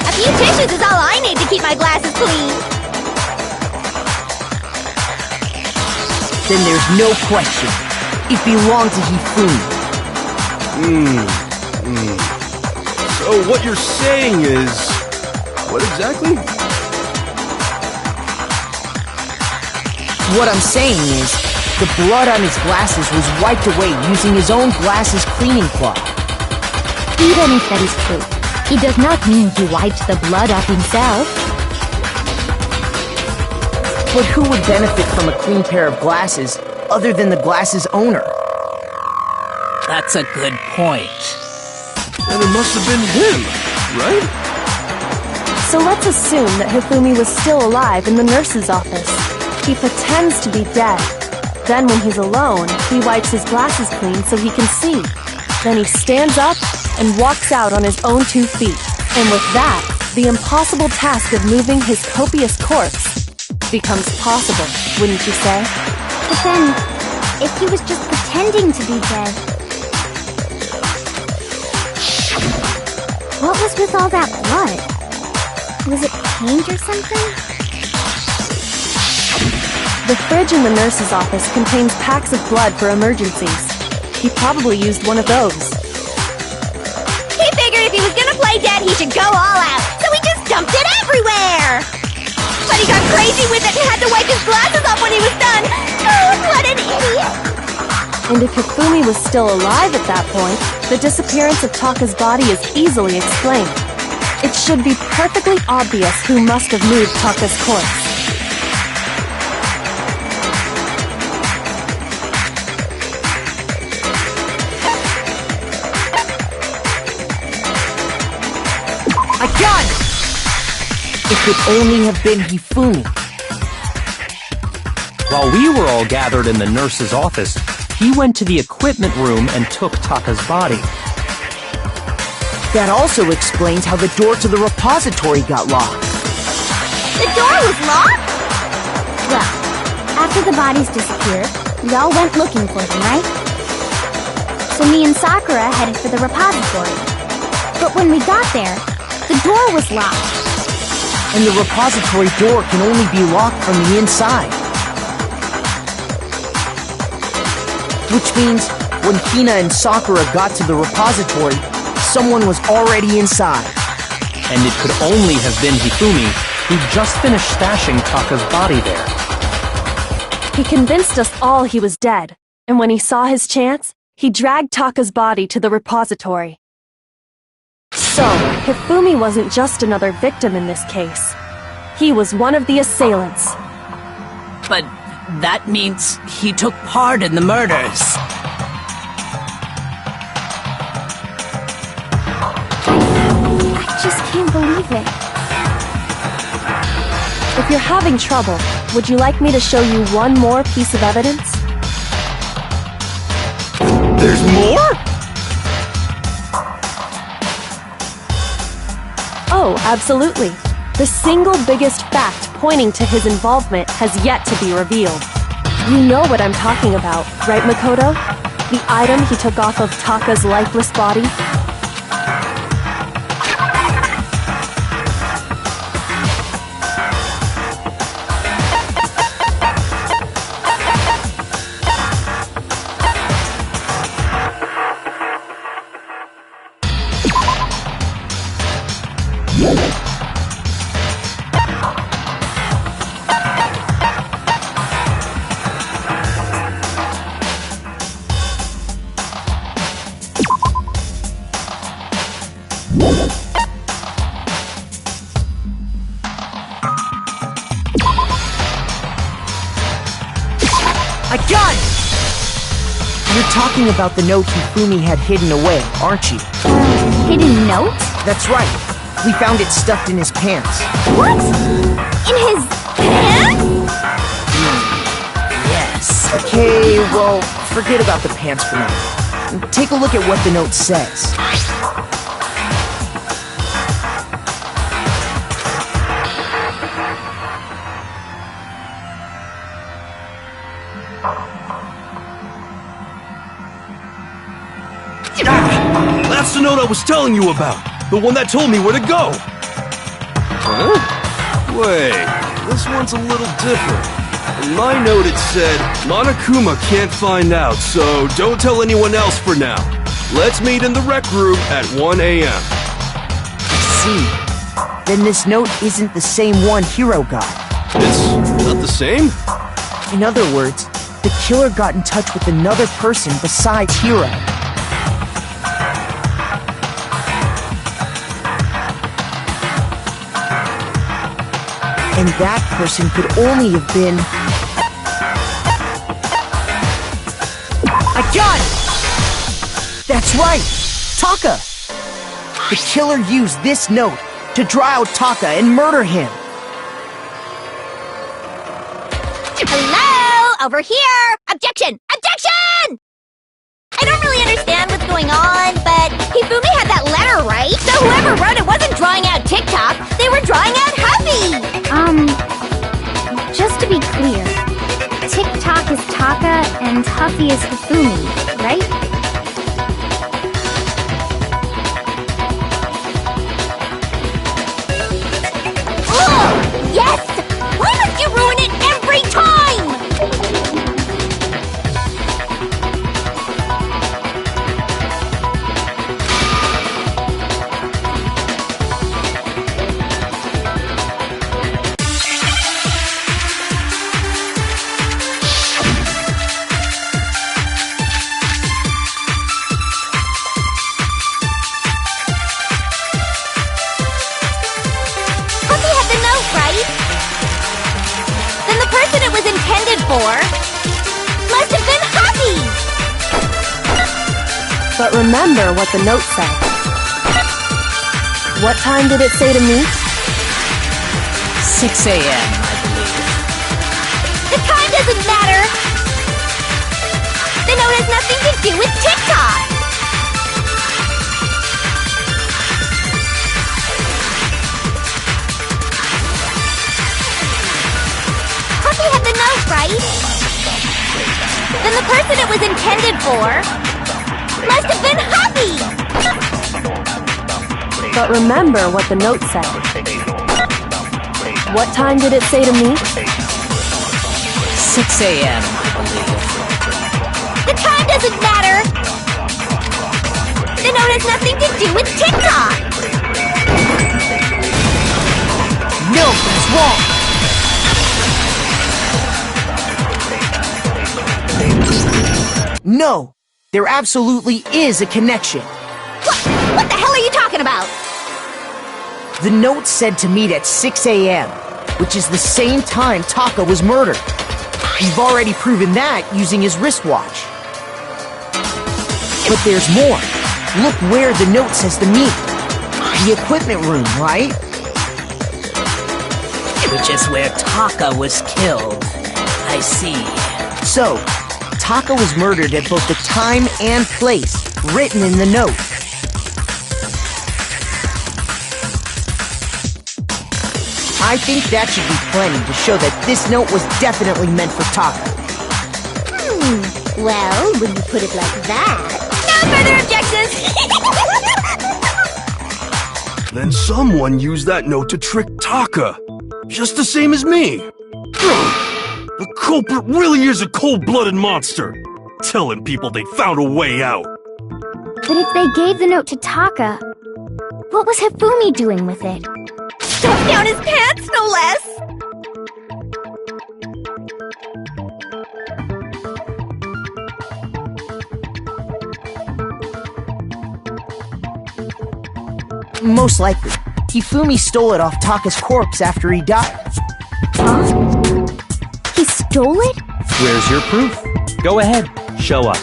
A few tissues is all I need to keep my glasses clean. Then there's no question. It belonged to Hifumi. So what you're saying is... what exactly? What I'm saying is, the blood on his glasses was wiped away using his own glasses cleaning cloth. Even if that is true, it does not mean he wiped the blood off himself. But who would benefit from a clean pair of glasses other than the glasses owner? That's a good point. And it must have been him, right? So let's assume that Hifumi was still alive in the nurse's office. He pretends to be dead. Then when he's alone, he wipes his glasses clean so he can see. Then he stands up and walks out on his own 2 feet. And with that, the impossible task of moving his copious corpse becomes possible, wouldn't you say? But then, if he was just pretending to be dead, what was with all that blood? Was it paint or something? The fridge in the nurse's office contains packs of blood for emergencies. He probably used one of those. He figured if he was gonna play dead, he should go all out, so he just dumped it everywhere! But he got crazy with it and had to wipe his glasses off when he was done! Oh, what an idiot! And if Hifumi was still alive at that point, the disappearance of Taka's body is easily explained. It should be perfectly obvious who must have moved Taka's corpse. I got it! It could only have been Hifumi. While we were all gathered in the nurse's office, he went to the equipment room and took Taka's body. That also explains how the door to the repository got locked. The door was locked? Well, after the bodies disappeared, we all went looking for them, right? So me and Sakura headed for the repository. But when we got there, the door was locked. And the repository door can only be locked from the inside. Which means, when Hina and Sakura got to the repository, someone was already inside. And it could only have been Hifumi, who just finished stashing Taka's body there. He convinced us all he was dead, and when he saw his chance, he dragged Taka's body to the repository. So, Hifumi wasn't just another victim in this case. He was one of the assailants. But that means he took part in the murders. I just can't believe it. If you're having trouble, would you like me to show you one more piece of evidence? There's more? Oh, absolutely. The single biggest fact pointing to his involvement has yet to be revealed. You know what I'm talking about, right, Makoto? The item he took off of Taka's lifeless body? I got it! You're talking about the note Hifumi had hidden away, aren't you? Hidden note? That's right. We found it stuffed in his pants. What? In his pants? Yes. Okay, well, forget about the pants for now. Take a look at what the note says. That's the note I was telling you about. The one that told me where to go. Huh? Wait, this one's a little different. In my note it said, Monokuma can't find out, so don't tell anyone else for now. Let's meet in the rec room at 1 a.m. I see. Then this note isn't the same one Hiro got. It's not the same? In other words, the killer got in touch with another person besides Hiro. And that person could only have been... I got it! That's right! Taka! The killer used this note to draw out Taka and murder him. Hello? Over here! A Objection! Objection! I don't really understand what's going on, but Hifumi had that letter, right? So whoever wrote it wasn't drawing out TikTok, they were drawing out Huffy! Just to be clear, TikTok is Taka and Huffy is Hifumi, right? Ugh! Yes! Why must you ruin it every time? Huffy had the note, right? Then the person it was intended for must have been Huffy! But remember what the note said. What time did it say to meet? 6 a.m., I believe. The time doesn't matter! The note has nothing to do with TikTok! Huffy had the note, right? Then the person it was intended for must have been Huffy! But remember what the note said. What time did it say to meet? 6 a.m., I believe. The time doesn't matter! The note has nothing to do with TikTok! No, that's wrong! No, there absolutely is a connection. What the hell are you talking about? The note said to meet at 6 a.m., which is the same time Taka was murdered. We've already proven that using his wristwatch. But there's more. Look where the note says to meet. The equipment room, right? Which is where Taka was killed. I see. So, Taka was murdered at both the time and place written in the note. I think that should be plenty to show that this note was definitely meant for Taka. Well, when you put it like that... No further objections! Then someone used that note to trick Taka. Just the same as me. The culprit really is a cold-blooded monster. Telling people they found a way out. But if they gave the note to Taka, what was Hifumi doing with it? Stuffed down his pants, no less! Most likely, Hifumi stole it off Taka's corpse after he died. Huh? He stole it? Where's your proof? Go ahead, show us.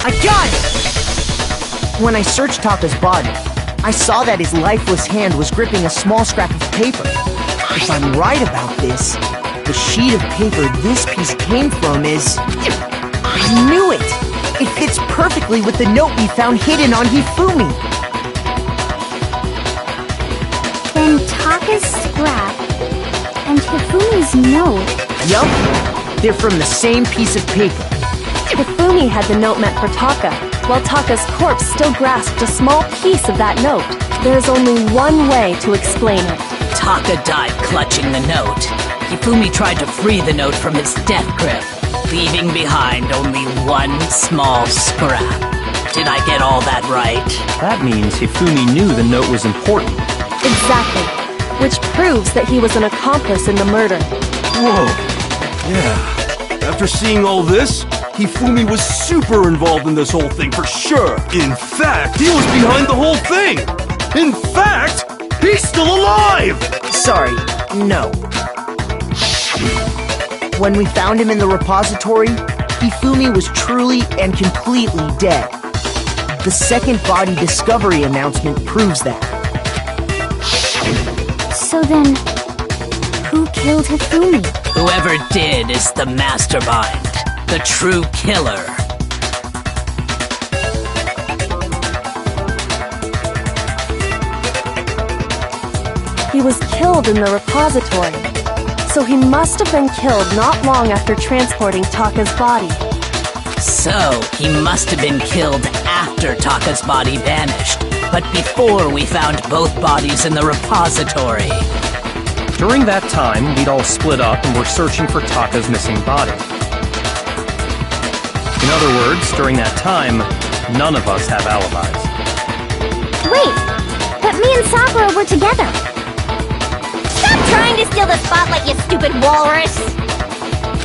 I got it! When I searched Taka's body, I saw that his lifeless hand was gripping a small scrap of paper. If I'm right about this, the sheet of paper this piece came from is... I knew it! It fits perfectly with the note we found hidden on Hifumi. Then Taka's scrap and Hifumi's note. Yup, they're from the same piece of paper. Hifumi had the note meant for Taka, while Taka's corpse still grasped a small piece of that note. There's only one way to explain it. Taka died clutching the note. Hifumi tried to free the note from his death grip, leaving behind only one small scrap. Did I get all that right? That means Hifumi knew the note was important. Exactly. Which proves that he was an accomplice in the murder. Whoa. Yeah. After seeing all this, Hifumi was super involved in this whole thing for sure. In fact, he was behind the whole thing. In fact, he's still alive! Sorry, no. When we found him in the repository, Hifumi was truly and completely dead. The second body discovery announcement proves that. So then, who killed Hifumi? Whoever did is the mastermind, the true killer. He was killed in the repository, so he must have been killed not long after transporting Taka's body. So, he must have been killed after Taka's body vanished, but before we found both bodies in the repository. During that time, we'd all split up and were searching for Taka's missing body. In other words, during that time, none of us have alibis. Wait, but me and Sakura were together. Stop trying to steal the spotlight, you stupid walrus!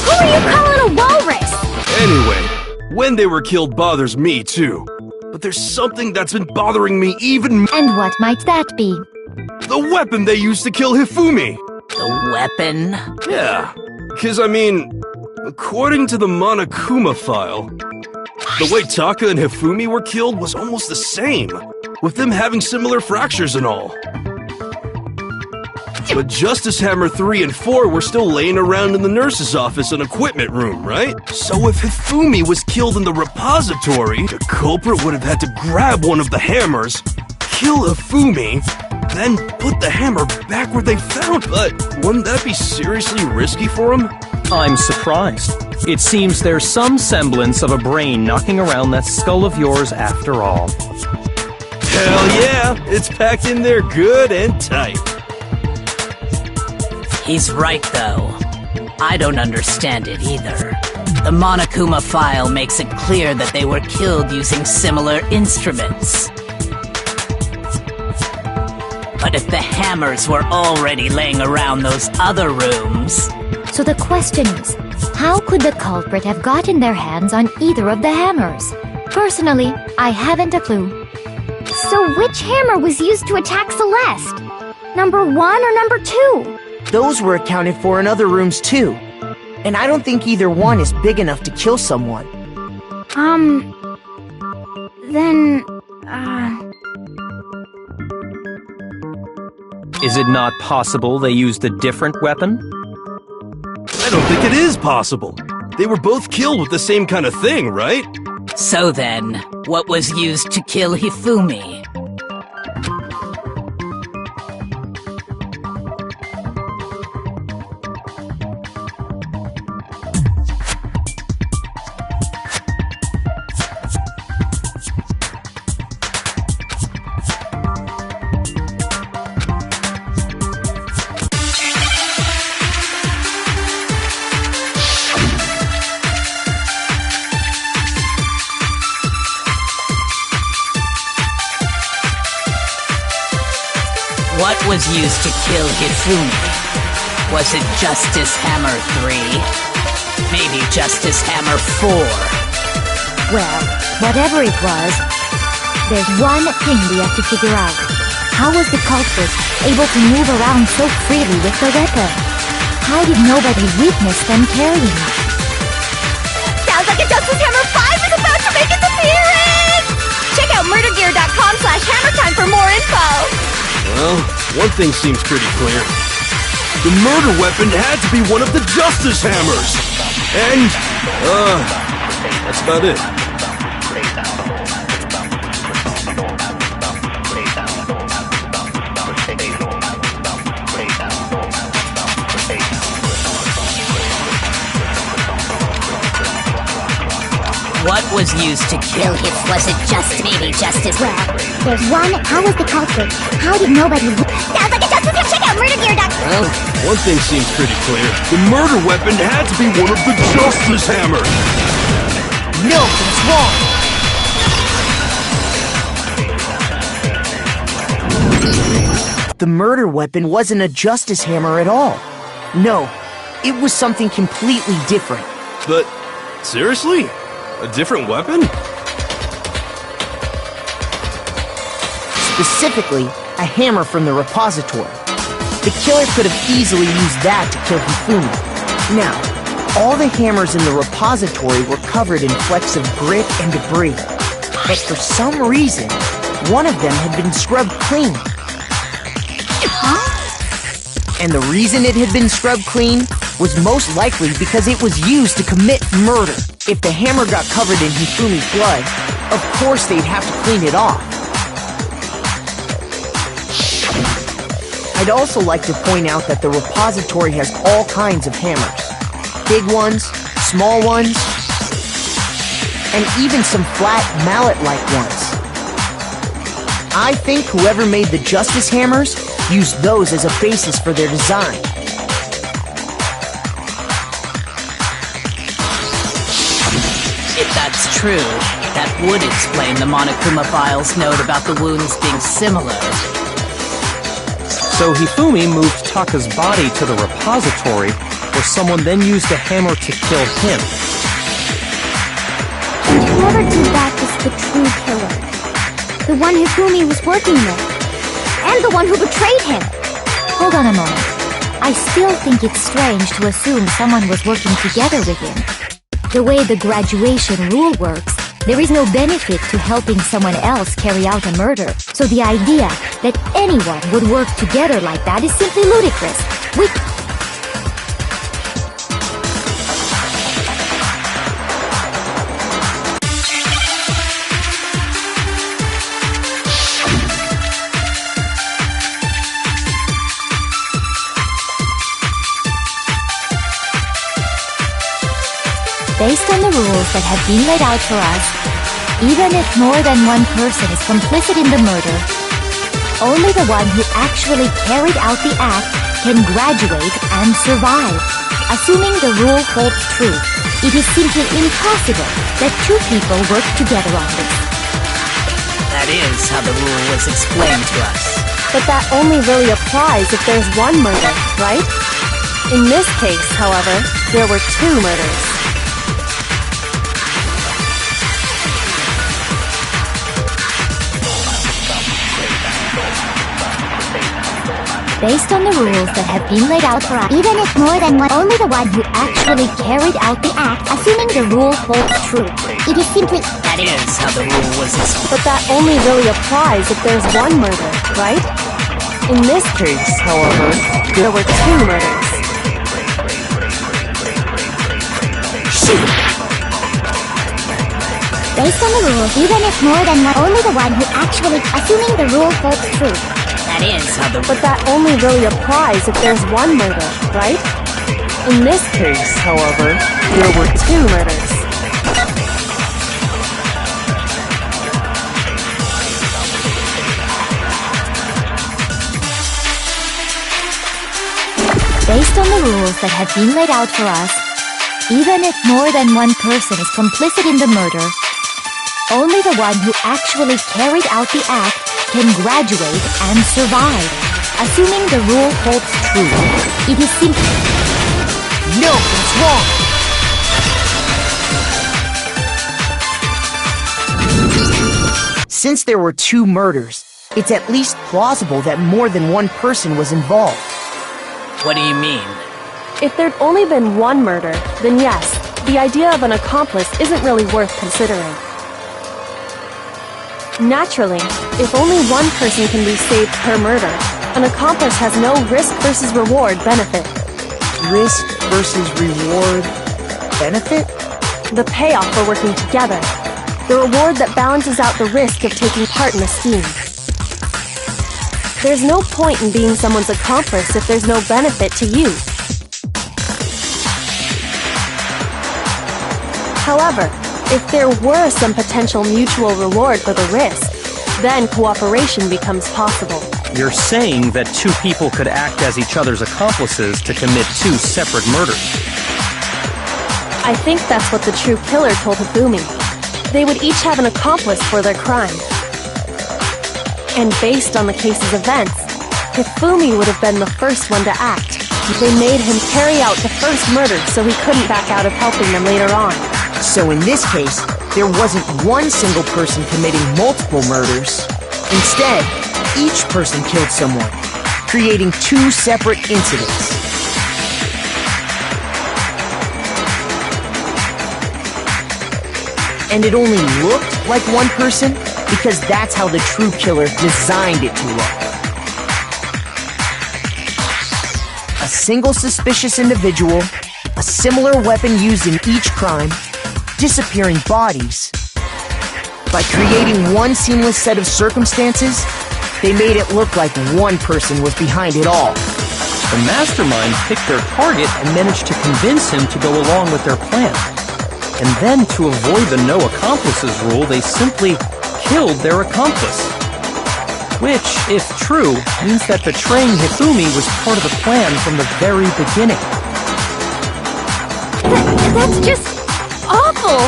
Who are you calling a walrus? Anyway, when they were killed bothers me too. But there's something that's been bothering me even And what might that be? the weapon they used to kill Hifumi. The weapon? Yeah, because I mean, according to the Monokuma file, the way Taka and Hifumi were killed was almost the same, with them having similar fractures and all. But Justice Hammer 3 and 4 were still laying around in the nurse's office and equipment room, right? So if Hifumi was killed in the repository, the culprit would have had to grab one of the hammers, kill Hifumi, then put the hammer back where they found it. But wouldn't that be seriously risky for him? I'm surprised. It seems there's some semblance of a brain knocking around that skull of yours after all. Hell yeah, it's packed in there good and tight. He's right, though. I don't understand it either. The Monokuma file makes it clear that they were killed using similar instruments. But if the hammers were already laying around those other rooms... So the question is, how could the culprit have gotten their hands on either of the hammers? Personally, I haven't a clue. So which hammer was used to attack Celeste? Number 1 or number 2? Those were accounted for in other rooms too. And I don't think either one is big enough to kill someone. Then, Is it not possible they used a different weapon? I don't think it is possible. They were both killed with the same kind of thing, right? So then, what was used to kill Hifumi? What was used to kill Hifumi? Was it Justice Hammer 3? Maybe Justice Hammer 4? Well, whatever it was, there's one thing we have to figure out. How was the culprit able to move around so freely with the weapon? How did nobody witness them carrying it? sounds like a Justice Hammer 5 is about to make its appearance! Check out murdergear.com/hammertime for more info! Well, one thing seems pretty clear. The murder weapon had to be one of the Justice Hammers! And, that's about it. What was used to kill him? Was it maybe Justice? Well, there's one. How was the culprit? How did nobody... Sounds like a Justice Hammer! Check out murdergear.com! Well, one thing seems pretty clear. The murder weapon had to be one of the Justice Hammers! No, it's wrong! The murder weapon wasn't a Justice Hammer at all. No, it was something completely different. But, seriously? A different weapon? Specifically, a hammer from the repository. The killer could have easily used that to kill Hifumi. Now, All the hammers in the repository were covered in flecks of grit and debris. But for some reason, one of them had been scrubbed clean. And the reason it had been scrubbed clean was most likely because it was used to commit murder. If the hammer got covered in Hifumi's blood, of course they'd have to clean it off. I'd also like to point out that the repository has all kinds of hammers. Big ones, small ones, and even some flat mallet-like ones. I think whoever made the Justice Hammers used those as a basis for their design. If that's true, that would explain the Monokuma file's note about the wounds being similar. So Hifumi moved Taka's body to the repository, where someone then used a hammer to kill him. Whoever did that is the true killer. The one Hifumi was working with. And the one who betrayed him. Hold on a moment. I still think it's strange to assume someone was working together with him. The way the graduation rule works, there is no benefit to helping someone else carry out a murder. So the idea that anyone would work together like that is simply ludicrous. Based on the rules that have been laid out for us, even if more than one person is complicit in the murder, only the one who actually carried out the act can graduate and survive. Assuming the rule holds true, it is simply impossible that two people work together on this. That is how the rule was explained to us. But that only really applies if there's one murder, right? In this case, however, there were two murders. Based on the rules that have been laid out for us, Even if more than one, only the one who actually carried out the act, assuming the rule holds true, it is simply... That is how the rule was explained. But that only really applies if there's one murder, right? In this case, however, there were two murders. Based on the rules, even if more than one, only the one who actually... Assuming the rule holds true. That is how the But that only really applies if there's one murder, right? In this case, however, there were two murders. based on the rules that have been laid out for us, even if more than one person is complicit in the murder, only the one who actually carried out the act can graduate and survive. Assuming the rule holds true, it is simply... No, that's wrong! Since there were two murders, it's at least plausible that more than one person was involved. What do you mean? If there'd only been one murder, then yes, the idea of an accomplice isn't really worth considering. Naturally, if only one person can be saved per murder, an accomplice has no risk versus reward benefit. Risk versus reward benefit? The payoff for working together. The reward that balances out the risk of taking part in a scheme. There's no point in being someone's accomplice if there's no benefit to you. However, if there were some potential mutual reward for the risk, then cooperation becomes possible. You're saying that two people could act as each other's accomplices to commit two separate murders. I think that's what the true killer told Hifumi. They would each have an accomplice for their crime. And based on the case's events, Hifumi would have been the first one to act. They made him carry out the first murder so he couldn't back out of helping them later on. So in this case, there wasn't one single person committing multiple murders. Instead, each person killed someone, creating two separate incidents. And it only looked like one person because that's how the true killer designed it to look. A single suspicious individual, a similar weapon used in each crime, disappearing bodies. By creating one seamless set of circumstances, they made it look like one person was behind it all. The mastermind picked their target and managed to convince him to go along with their plan. And then, to avoid the no accomplices rule, they simply killed their accomplice. Which, if true, means that betraying Hifumi was part of the plan from the very beginning. That's just awful!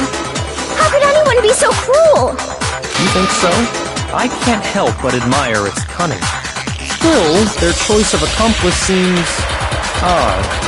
How could anyone be so cruel? You think so? I can't help but admire its cunning. Still, their choice of accomplice seems odd.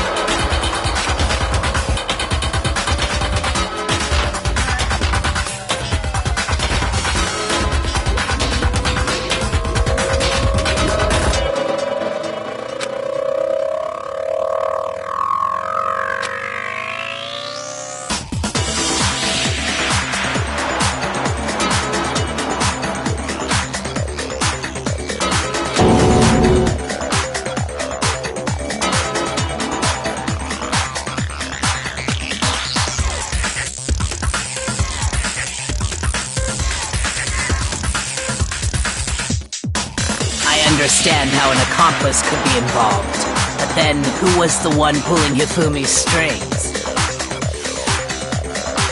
I understand how an accomplice could be involved, but then who was the one pulling Hifumi's strings?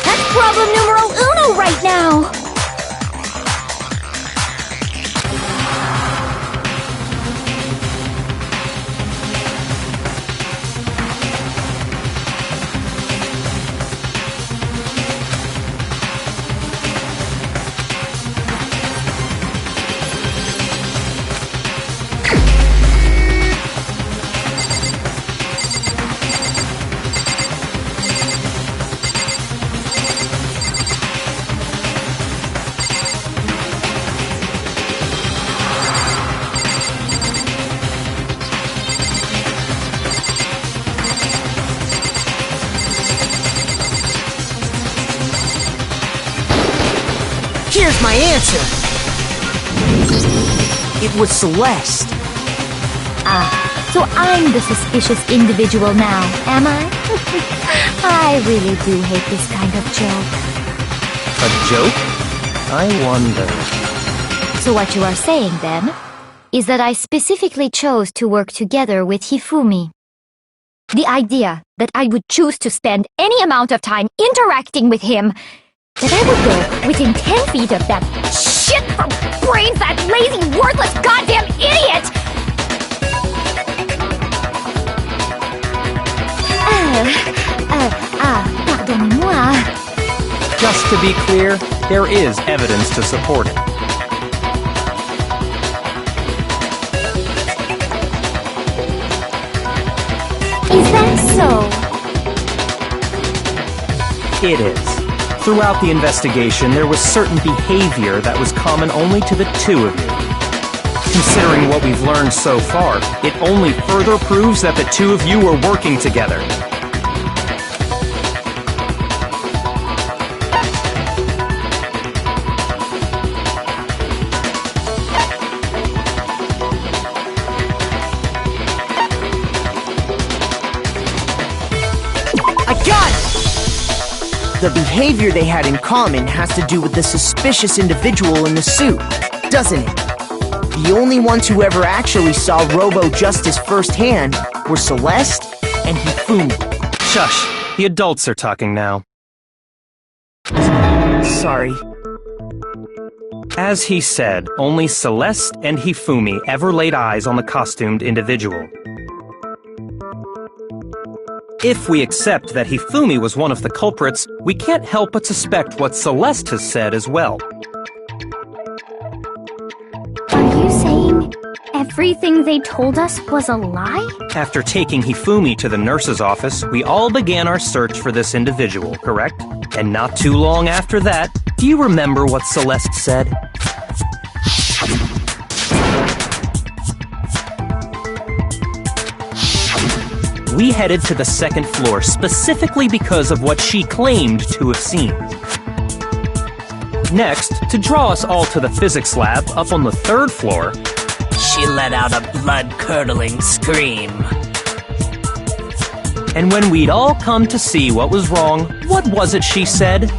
That's problem numero uno right now! Here's my answer! It was Celeste. So I'm the suspicious individual now, am I? I really do hate this kind of joke. A joke? I wonder. So what you are saying, then, is that I specifically chose to work together with Hifumi. The idea that I would choose to spend any amount of time interacting with him, that I would go within 10 feet of that shit from brains, that lazy, worthless, goddamn idiot! Pardonnez-moi. Just to be clear, there is evidence to support it. Is that so? It is. Throughout the investigation, there was certain behavior that was common only to the two of you. Considering what we've learned so far, it only further proves that the two of you were working together. I got it! The behavior they had in common has to do with the suspicious individual in the suit, doesn't it? The only ones who ever actually saw Robo-Justice firsthand were Celeste and Hifumi. Shush! The adults are talking now. Sorry. As he said, only Celeste and Hifumi ever laid eyes on the costumed individual. If we accept that Hifumi was one of the culprits, we can't help but suspect what Celeste has said as well. Are you saying everything they told us was a lie? After taking Hifumi to the nurse's office, we all began our search for this individual, correct? And not too long after that, do you remember what Celeste said? We headed to the second floor specifically because of what she claimed to have seen. Next, to draw us all to the physics lab up on the 3rd floor, She let out a blood-curdling scream. and when we'd all come to see what was wrong, what was it she said?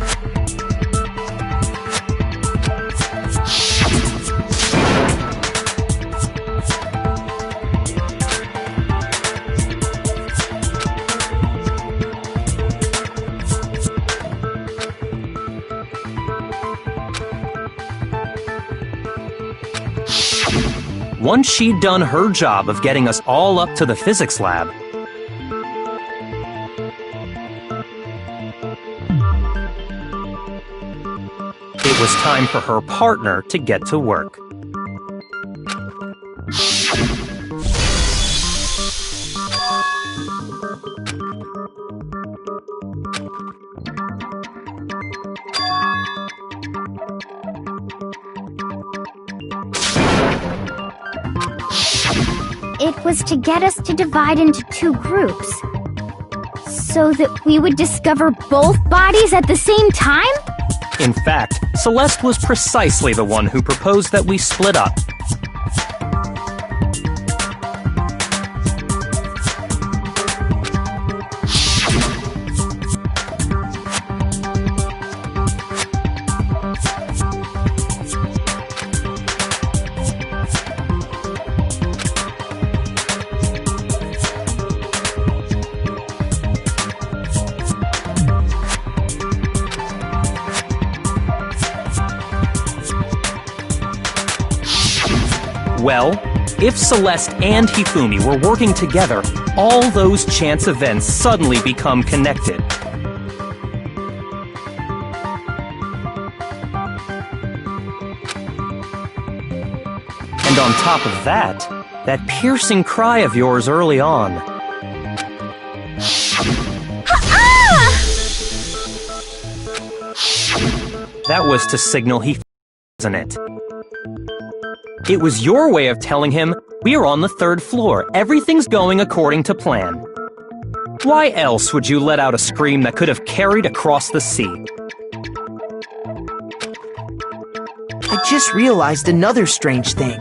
Once she'd done her job of getting us all up to the physics lab, it was time for her partner to get to work. It was to get us to divide into 2 groups, so that we would discover both bodies at the same time? In fact, Celeste was precisely the one who proposed that we split up. Well, if Celeste and Hifumi were working together, all those chance events suddenly become connected. And on top of that, that piercing cry of yours early on. That was to signal he wasn't it? It was your way of telling him, we're on the 3rd floor, everything's going according to plan. Why else would you let out a scream that could have carried across the sea? I just realized another strange thing.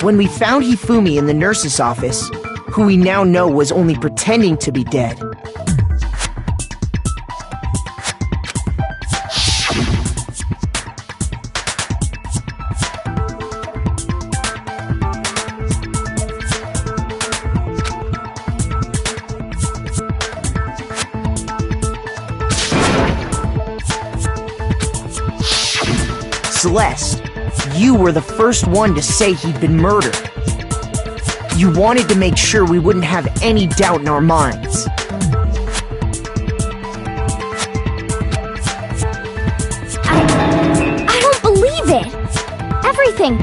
When we found Hifumi in the nurse's office, who we now know was only pretending to be dead, Celeste, you were the first one to say he'd been murdered. You wanted to make sure we wouldn't have any doubt in our minds. I don't believe it! Everything!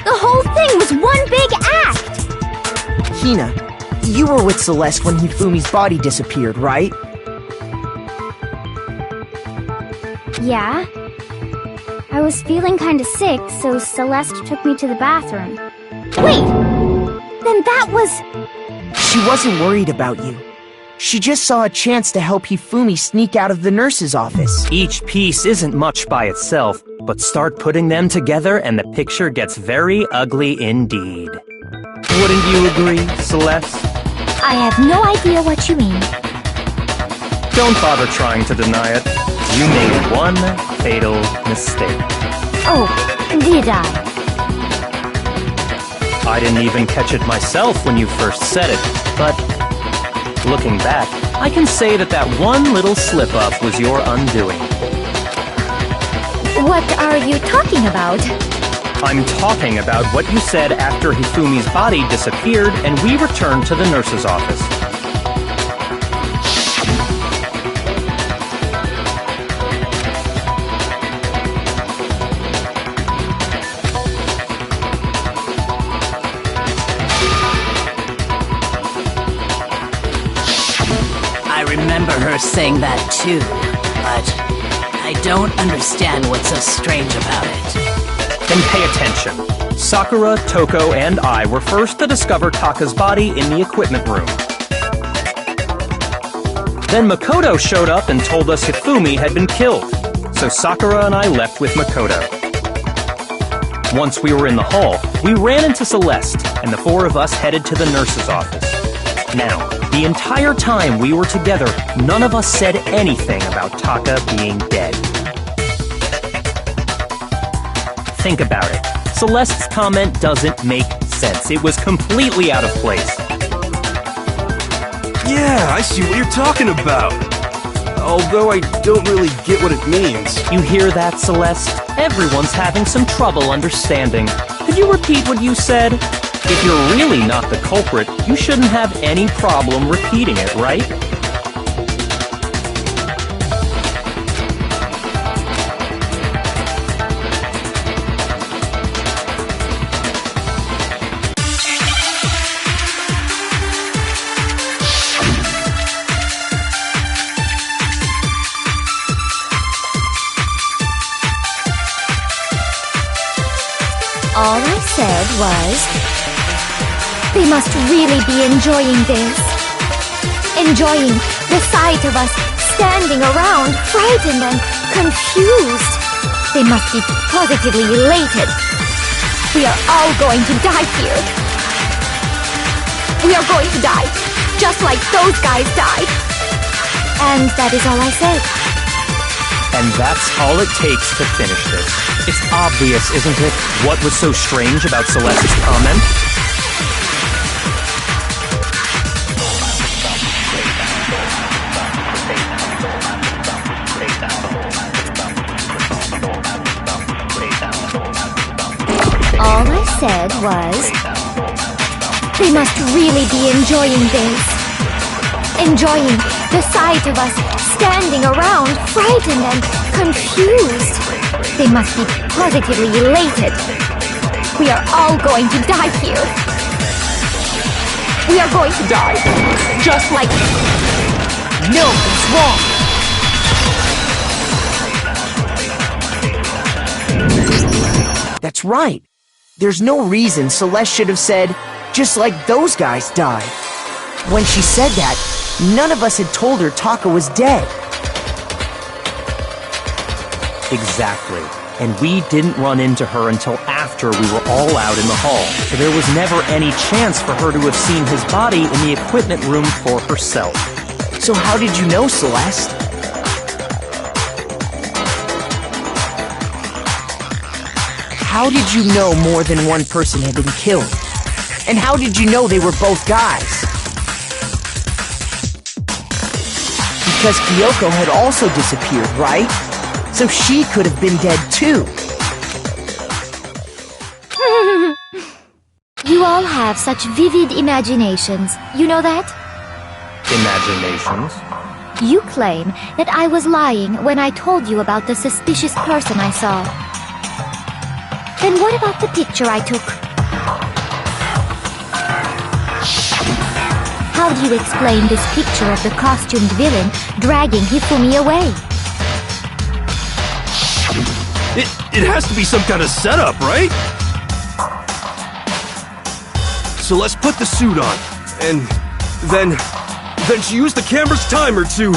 The whole thing was one big act! Hina, you were with Celeste when Hifumi's body disappeared, right? Yeah. I was feeling kinda sick, so Celeste took me to the bathroom. Wait! Then that was... She wasn't worried about you. She just saw a chance to help Hifumi sneak out of the nurse's office. Each piece isn't much by itself, but start putting them together and the picture gets very ugly indeed. Wouldn't you agree, Celeste? I have no idea what you mean. Don't bother trying to deny it. You made one fatal mistake. Oh, did I? I didn't even catch it myself when you first said it, but looking back, I can say that that one little slip-up was your undoing. What are you talking about? I'm talking about what you said after Hifumi's body disappeared and we returned to the nurse's office. I remember her saying that too, but I don't understand what's so strange about it. Then pay attention. Sakura, Toko, and I were first to discover Taka's body in the equipment room. Then Makoto showed up and told us Hifumi had been killed. So Sakura and I left with Makoto. Once we were in the hall, we ran into Celeste, and the four of us headed to the nurse's office. Now, the entire time we were together, none of us said anything about Taka being dead. Think about it. Celeste's comment doesn't make sense. It was completely out of place. Yeah, I see what you're talking about. Although I don't really get what it means. You hear that, Celeste? Everyone's having some trouble understanding. Could you repeat what you said? If you're really not the culprit, you shouldn't have any problem repeating it, right? All I said was, they must really be enjoying this. Enjoying the sight of us standing around, frightened and confused. They must be positively elated. We are all going to die here. We are going to die, just like those guys died. And that is all I said. And that's all it takes to finish this. It's obvious, isn't it, what was so strange about Celeste's comment? All I said was, they must really be enjoying this. Enjoying the sight of us standing around, frightened and confused. They must be positively elated. We are all going to die here. We are going to die. Just like... No, it's wrong. That's right. There's no reason Celeste should have said, just like those guys died. When she said that, none of us had told her Taka was dead. Exactly. And we didn't run into her until after we were all out in the hall, so there was never any chance for her to have seen his body in the equipment room for herself. So how did you know, Celeste? How did you know more than one person had been killed? And how did you know they were both guys? Because Kyoko had also disappeared, right? So she could have been dead too. You all have such vivid imaginations. You know that? Imaginations? You claim that I was lying when I told you about the suspicious person I saw. Then what about the picture I took? How do you explain this picture of the costumed villain dragging Hifumi away? It has to be some kind of setup, right? So let's put the suit on, and then she used the camera's timer to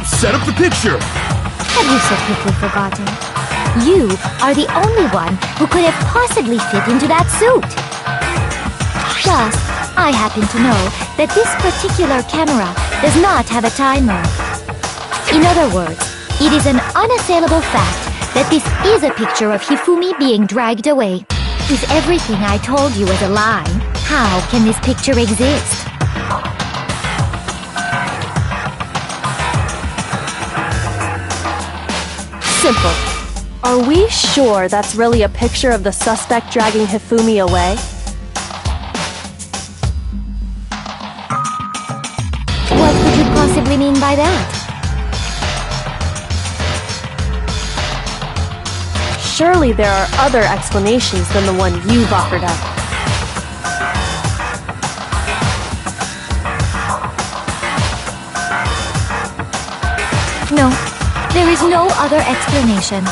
set up the picture. Have you so quickly forgotten? You are the only one who could have possibly fit into that suit. Plus, I happen to know that this particular camera does not have a timer. In other words, it is an unassailable fact that this is a picture of Hifumi being dragged away. If everything I told you is a lie, how can this picture exist? Simple. Are we sure that's really a picture of the suspect dragging Hifumi away? What could you possibly mean by that? Surely there are other explanations than the one you've offered up. No, there is no other explanation.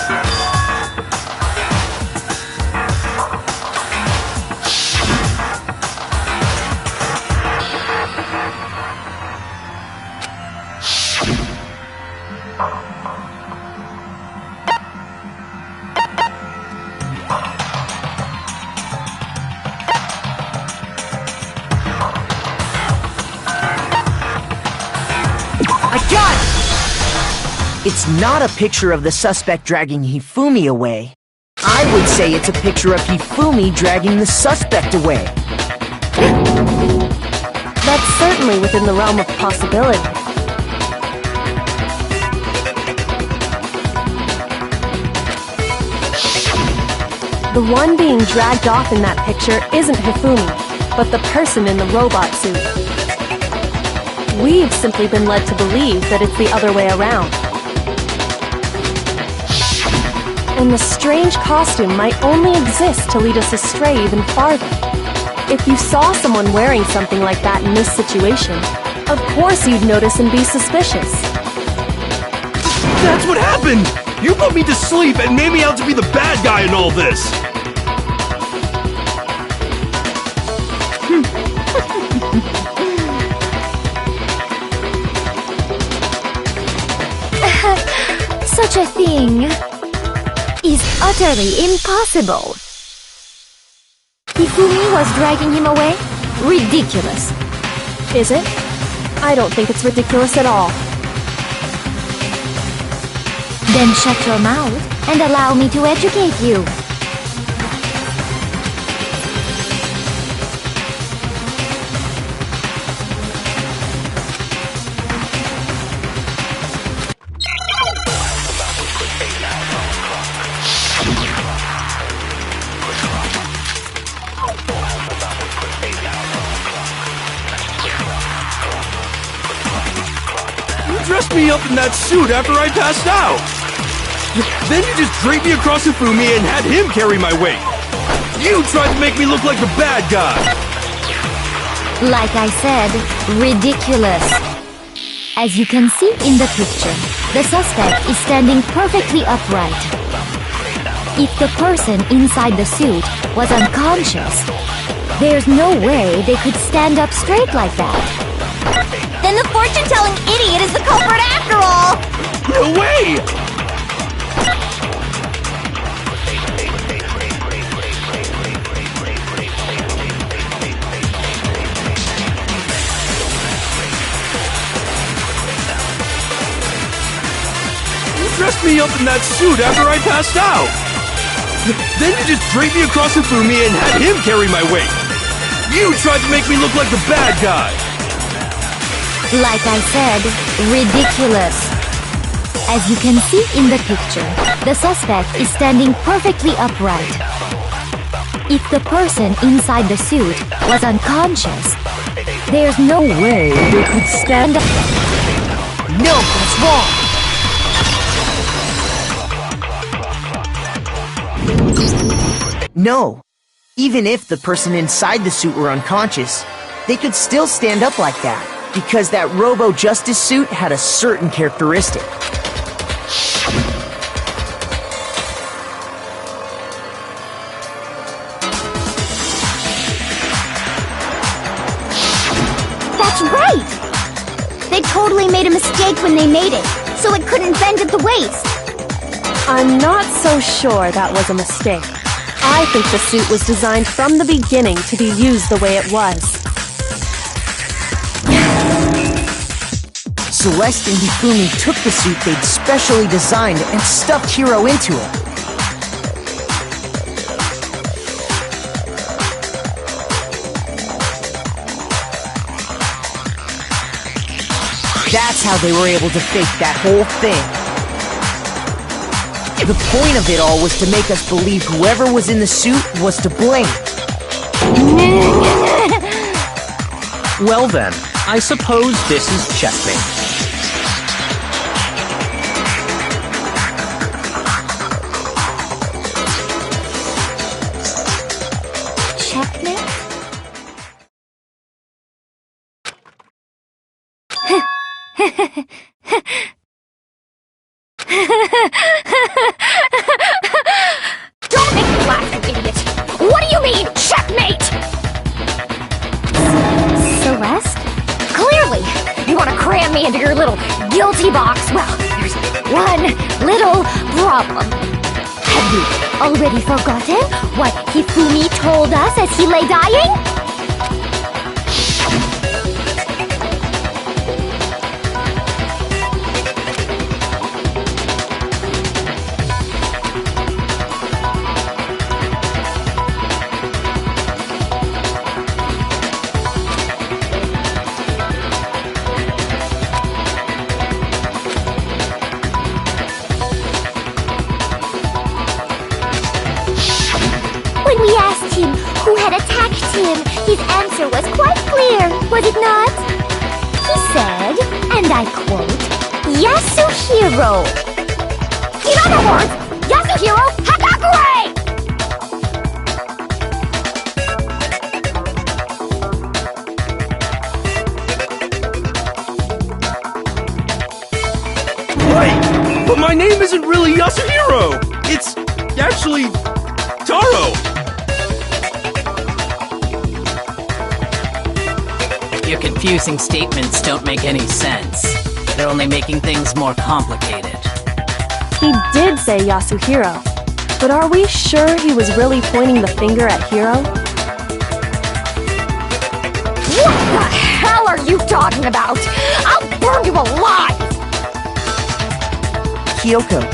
I got it! It's not a picture of the suspect dragging Hifumi away. I would say it's a picture of Hifumi dragging the suspect away. That's certainly within the realm of possibility. The one being dragged off in that picture isn't Hifumi, but the person in the robot suit. We've simply been led to believe that it's the other way around. And the strange costume might only exist to lead us astray even farther. If you saw someone wearing something like that in this situation, of course you'd notice and be suspicious. That's what happened! You put me to sleep and made me out to be the bad guy in all this! Such a thing is utterly impossible. Hifumi was dragging him away? Ridiculous. Is it? I don't think it's ridiculous at all. Then shut your mouth and allow me to educate you. Dressed me up in that suit after I passed out. Then you just draped me across Hifumi and had him carry my weight. You tried to make me look like the bad guy. Like I said, ridiculous. As you can see in the picture, the suspect is standing perfectly upright. If the person inside the suit was unconscious, there's no way they could stand up straight like that. Then the fortune-telling idiot is the culprit after all! No way! You dressed me up in that suit after I passed out. Then you just draped me across Hifumi and had him carry my weight. You tried to make me look like the bad guy. Like I said, ridiculous. As you can see in the picture, the suspect is standing perfectly upright. If the person inside the suit was unconscious, there's no way they could stand up. No, that's wrong! No. Even if the person inside the suit were unconscious, they could still stand up like that. Because that Robo-Justice suit had a certain characteristic. That's right! They totally made a mistake when they made it, so it couldn't bend at the waist. I'm not so sure that was a mistake. I think the suit was designed from the beginning to be used the way it was. Celeste and Hifumi took the suit they'd specially designed and stuffed Hiro into it. That's how they were able to fake that whole thing. The point of it all was to make us believe whoever was in the suit was to blame. Well then, I suppose this is checkmate. Don't make me laugh, you idiot! What do you mean, checkmate? Celeste? Clearly! You want to cram me into your little guilty box? Well, there's one little problem. Have you already forgotten what Hifumi told us as he lay dying? answer was quite clear, was it not? He said, and I quote, Yasuhiro. In other words, Yasuhiro Hagakure! Wait! But my name isn't really Yasuhiro! It's actually Taro! Your confusing statements don't make any sense. They're only making things more complicated. He did say Yasuhiro, but are we sure he was really pointing the finger at Hiro? What the hell are you talking about? I'll burn you alive! Kyoko,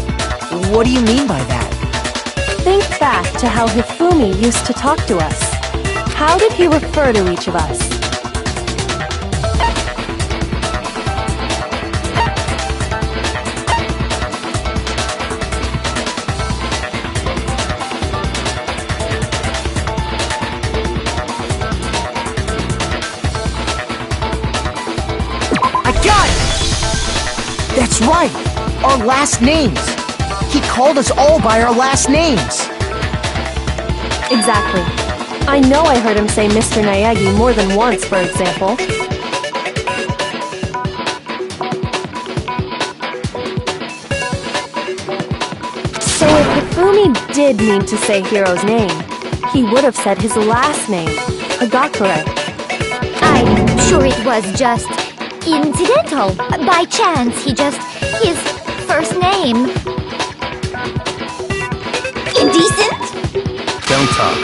what do you mean by that? Think back to how Hifumi used to talk to us. How did he refer to each of us? I got it! That's right! Our last names! He called us all by our last names! Exactly. I know I heard him say Mr. Naegi more than once, for example. So if Hifumi did mean to say Hiro's name, he would have said his last name, Hagakure. I'm sure it was just incidental. By chance, his first name. Indecent? Don't talk.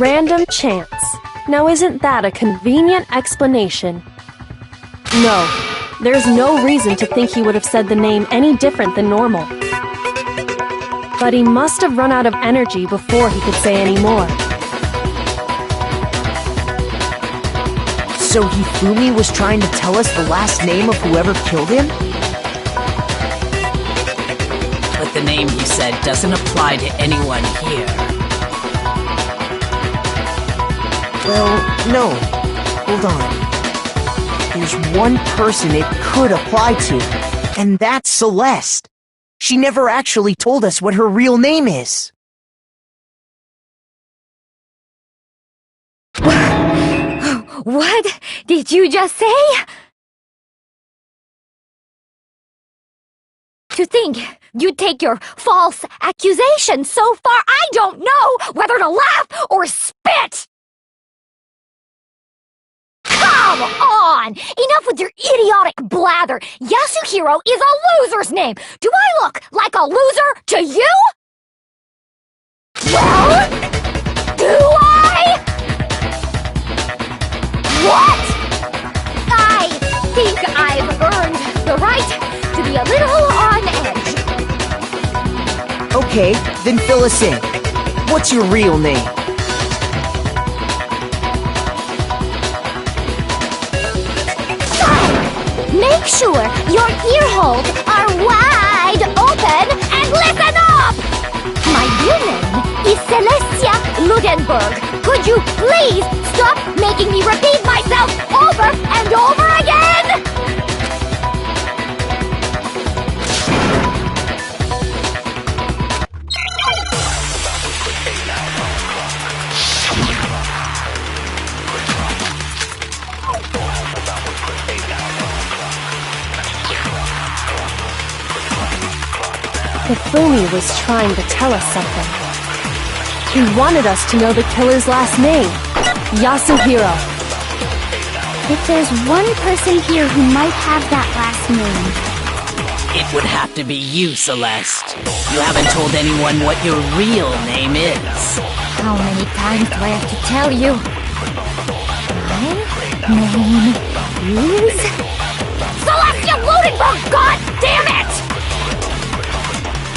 Random chance. Now isn't that a convenient explanation? No, there's no reason to think he would have said the name any different than normal. But he must have run out of energy before he could say any more. So Hifumi was trying to tell us the last name of whoever killed him? But the name he said doesn't apply to anyone here. Well, no. Hold on. There's one person it could apply to, and that's Celeste. She never actually told us what her real name is. What did you just say? To think you'd take your false accusation so far, I don't know whether to laugh or spit! Come on! Enough with your idiotic blather! Yasuhiro is a loser's name! Do I look like a loser to you? Well, do I? What? I think I've earned the right to be a little on edge. Okay, then fill us in. What's your real name? Make sure your ear holes are wide open and listen up! My real name is Celestia Ludenberg. Could you please stop making me repeat myself over and over again? Hifumi was trying to tell us something. He wanted us to know the killer's last name, Yasuhiro. If there's one person here who might have that last name, It would have to be you, Celeste. You haven't told anyone what your real name is. How many times do I have to tell you? My name is... Celestia Ludenberg, god damn it!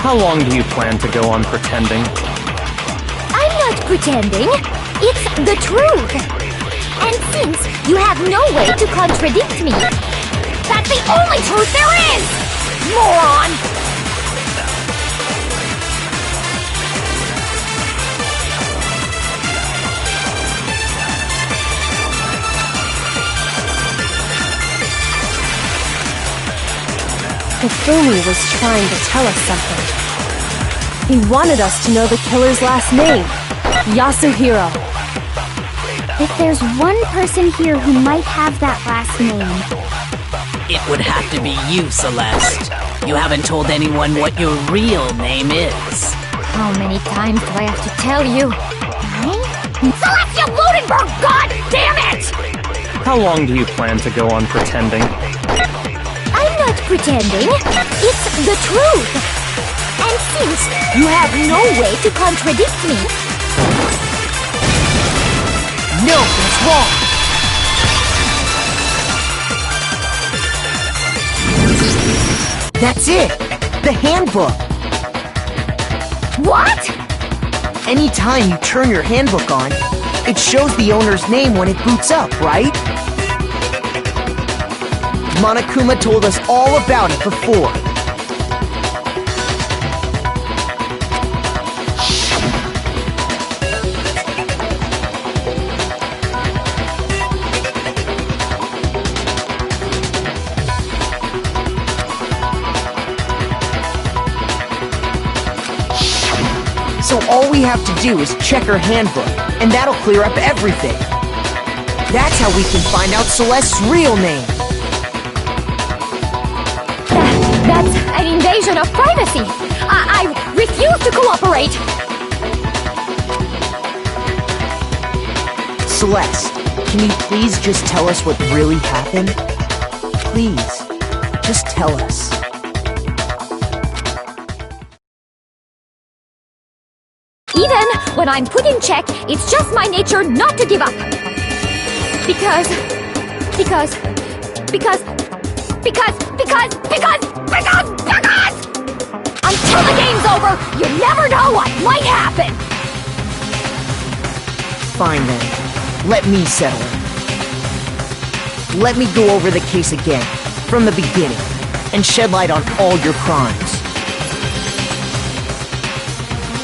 How long do you plan to go on pretending? I'm not pretending. It's the truth. And since you have no way to contradict me, that's the only truth there is! Moron! Hifumi was trying to tell us something. He wanted us to know the killer's last name, Yasuhiro. If there's one person here who might have that last name, It would have to be you, Celeste. You haven't told anyone what your real name is. How many times do I have to tell you? Celestia Ludenberg, god damn it! How long do you plan to go on pretending? I'm not pretending. It's the truth. And since you have no way to contradict me, No, that's wrong! That's it! The handbook! What? Anytime you turn your handbook on, it shows the owner's name when it boots up, right? Monokuma told us all about it before. So all we have to do is check her handbook, and that'll clear up everything. That's how we can find out Celeste's real name. That's an invasion of privacy. I refuse to cooperate. Celeste, can you please just tell us what really happened? Please, just tell us. Even when I'm put in check, it's just my nature not to give up. Because until the game's over, you never know what might happen. Fine then. Let me settle it. Let me go over the case again, from the beginning, and shed light on all your crimes.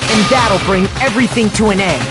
And that'll bring everything to an end.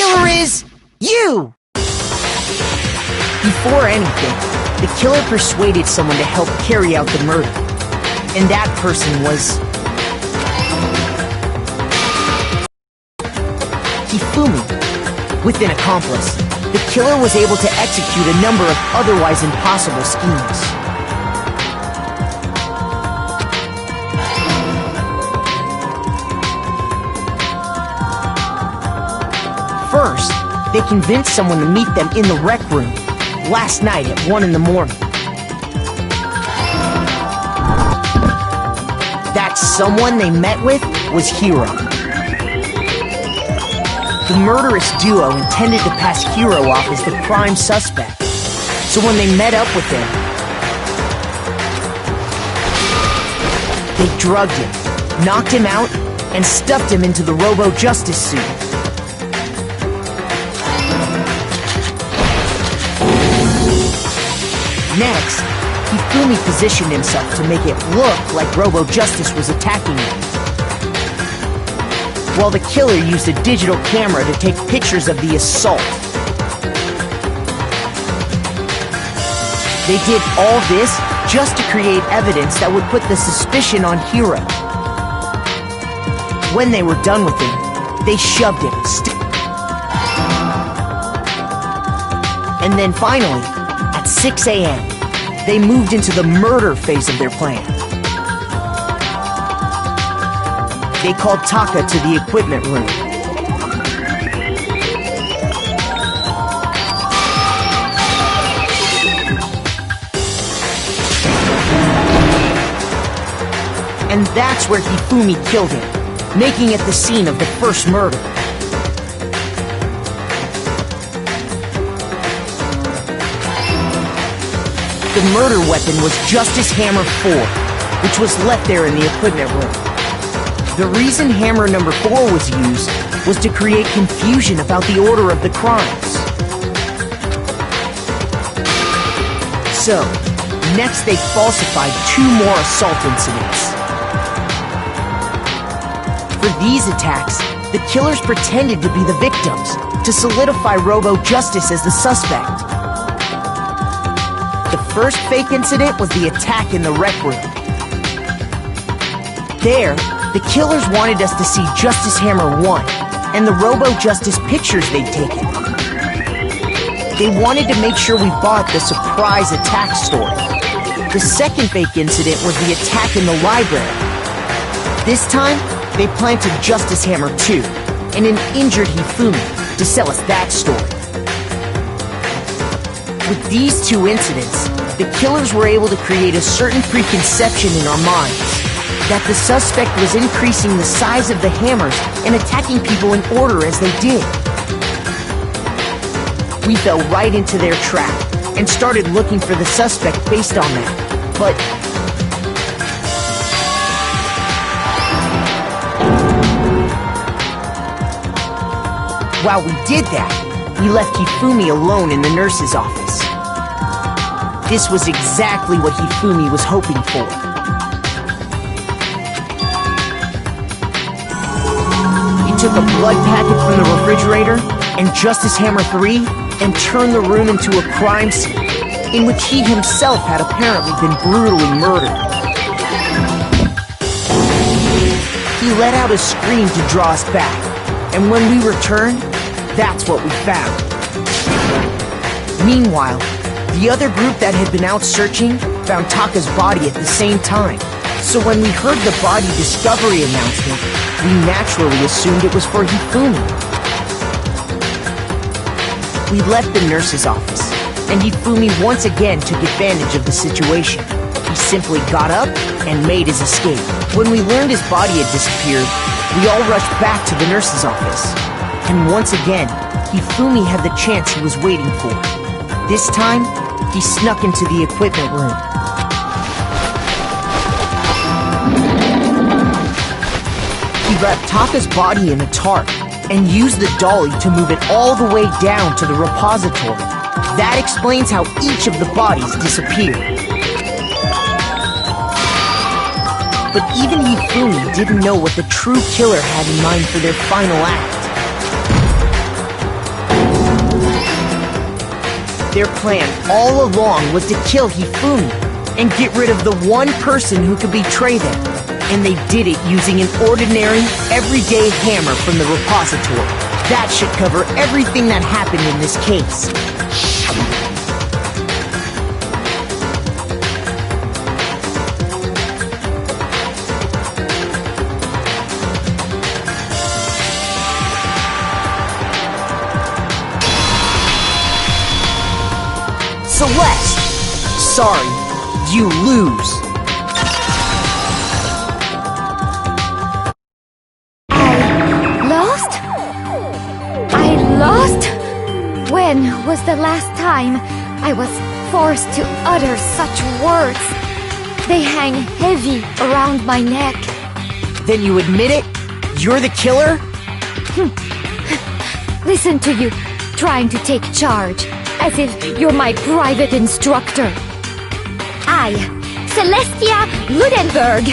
killer is you! Before anything, the killer persuaded someone to help carry out the murder. And that person was... Hifumi. With an accomplice, the killer was able to execute a number of otherwise impossible schemes. First, they convinced someone to meet them in the rec room last night at 1 in the morning. That someone they met with was Hiro. The murderous duo intended to pass Hiro off as the prime suspect. So when they met up with him, they drugged him, knocked him out, and stuffed him into the Robo-Justice suit. Next, Hifumi positioned himself to make it look like Robo-Justice was attacking him, while the killer used a digital camera to take pictures of the assault. They did all this just to create evidence that would put the suspicion on Hiro. When they were done with him, they shoved him. And then finally, at 6 a.m., they moved into the murder phase of their plan. They called Taka to the equipment room. And that's where Hifumi killed him, making it the scene of the first murder. The murder weapon was Justice Hammer 4, which was left there in the equipment room. The reason Hammer number 4 was used was to create confusion about the order of the crimes. So, next they falsified 2 more assault incidents. For these attacks, the killers pretended to be the victims to solidify Robo-Justice as the suspect. The first fake incident was the attack in the rec room. There, the killers wanted us to see Justice Hammer 1 and the Robo-Justice pictures they'd taken. They wanted to make sure we bought the surprise attack story. The second fake incident was the attack in the library. This time, they planted Justice Hammer 2 and an injured Hifumi to sell us that story. With these 2 incidents, the killers were able to create a certain preconception in our minds that the suspect was increasing the size of the hammers and attacking people in order as they did. We fell right into their trap and started looking for the suspect based on that. But while we did that, we left Hifumi alone in the nurse's office. This was exactly what Hifumi was hoping for. He took a blood packet from the refrigerator and Justice Hammer 3 and turned the room into a crime scene in which he himself had apparently been brutally murdered. He let out a scream to draw us back, and when we returned, that's what we found. Meanwhile, the other group that had been out searching found Taka's body at the same time. So when we heard the body discovery announcement, we naturally assumed it was for Hifumi. We left the nurse's office, and Hifumi once again took advantage of the situation. He simply got up and made his escape. When we learned his body had disappeared, we all rushed back to the nurse's office. And once again, Hifumi had the chance he was waiting for. This time, he snuck into the equipment room. He wrapped Taka's body in a tarp and used the dolly to move it all the way down to the repository. That explains how each of the bodies disappeared. But even Hifumi didn't know what the true killer had in mind for their final act. Their plan all along was to kill Hifumi and get rid of the one person who could betray them. And they did it using an ordinary, everyday hammer from the repository. That should cover everything that happened in this case. Celeste! Sorry, you lose. I lost? When was the last time I was forced to utter such words? They hang heavy around my neck. Then you admit it? You're the killer? Listen to you, trying to take charge, as if you're my private instructor. I, Celestia Ludenberg.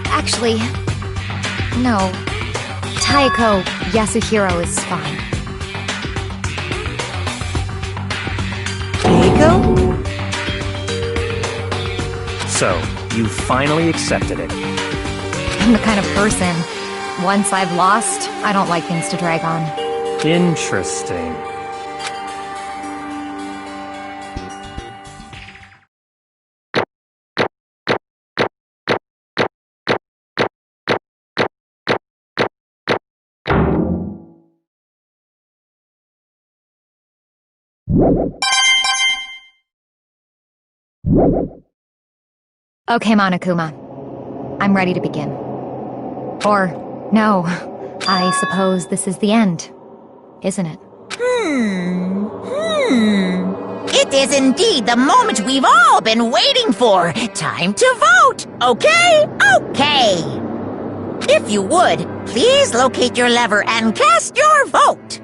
Actually, no. Taiko Yasuhiro is fine. Taiko? So, you finally accepted it. I'm the kind of person, once I've lost, I don't like things to drag on. Interesting. Okay, Monokuma. I'm ready to begin. Or, no, I suppose this is the end, isn't it? It is indeed the moment we've all been waiting for. Time to vote, okay? Okay. If you would, please locate your lever and cast your vote.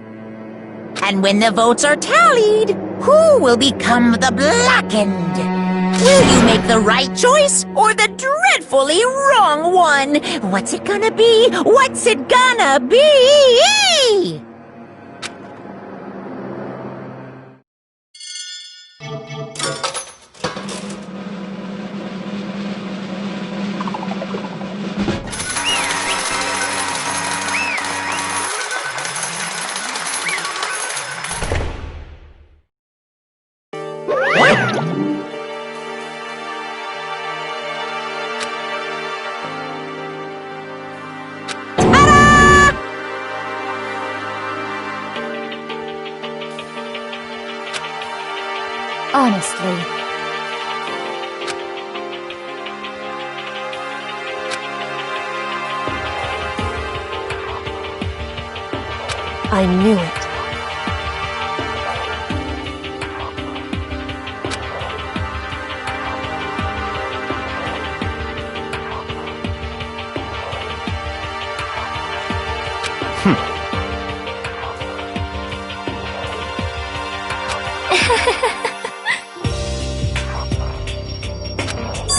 And when the votes are tallied, who will become the blackened? Will you make the right choice or the dreadfully wrong one? What's it gonna be? What's it gonna be? Honestly. I knew it.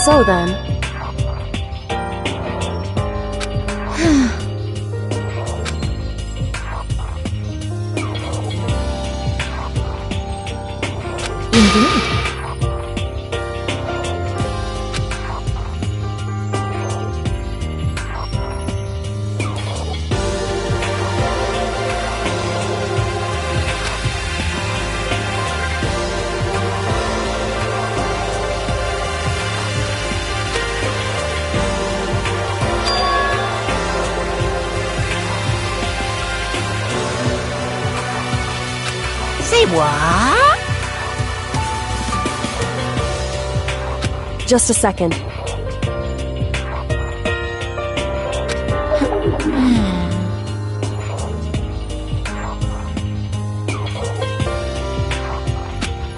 So then... Indeed. Say what? Just a second.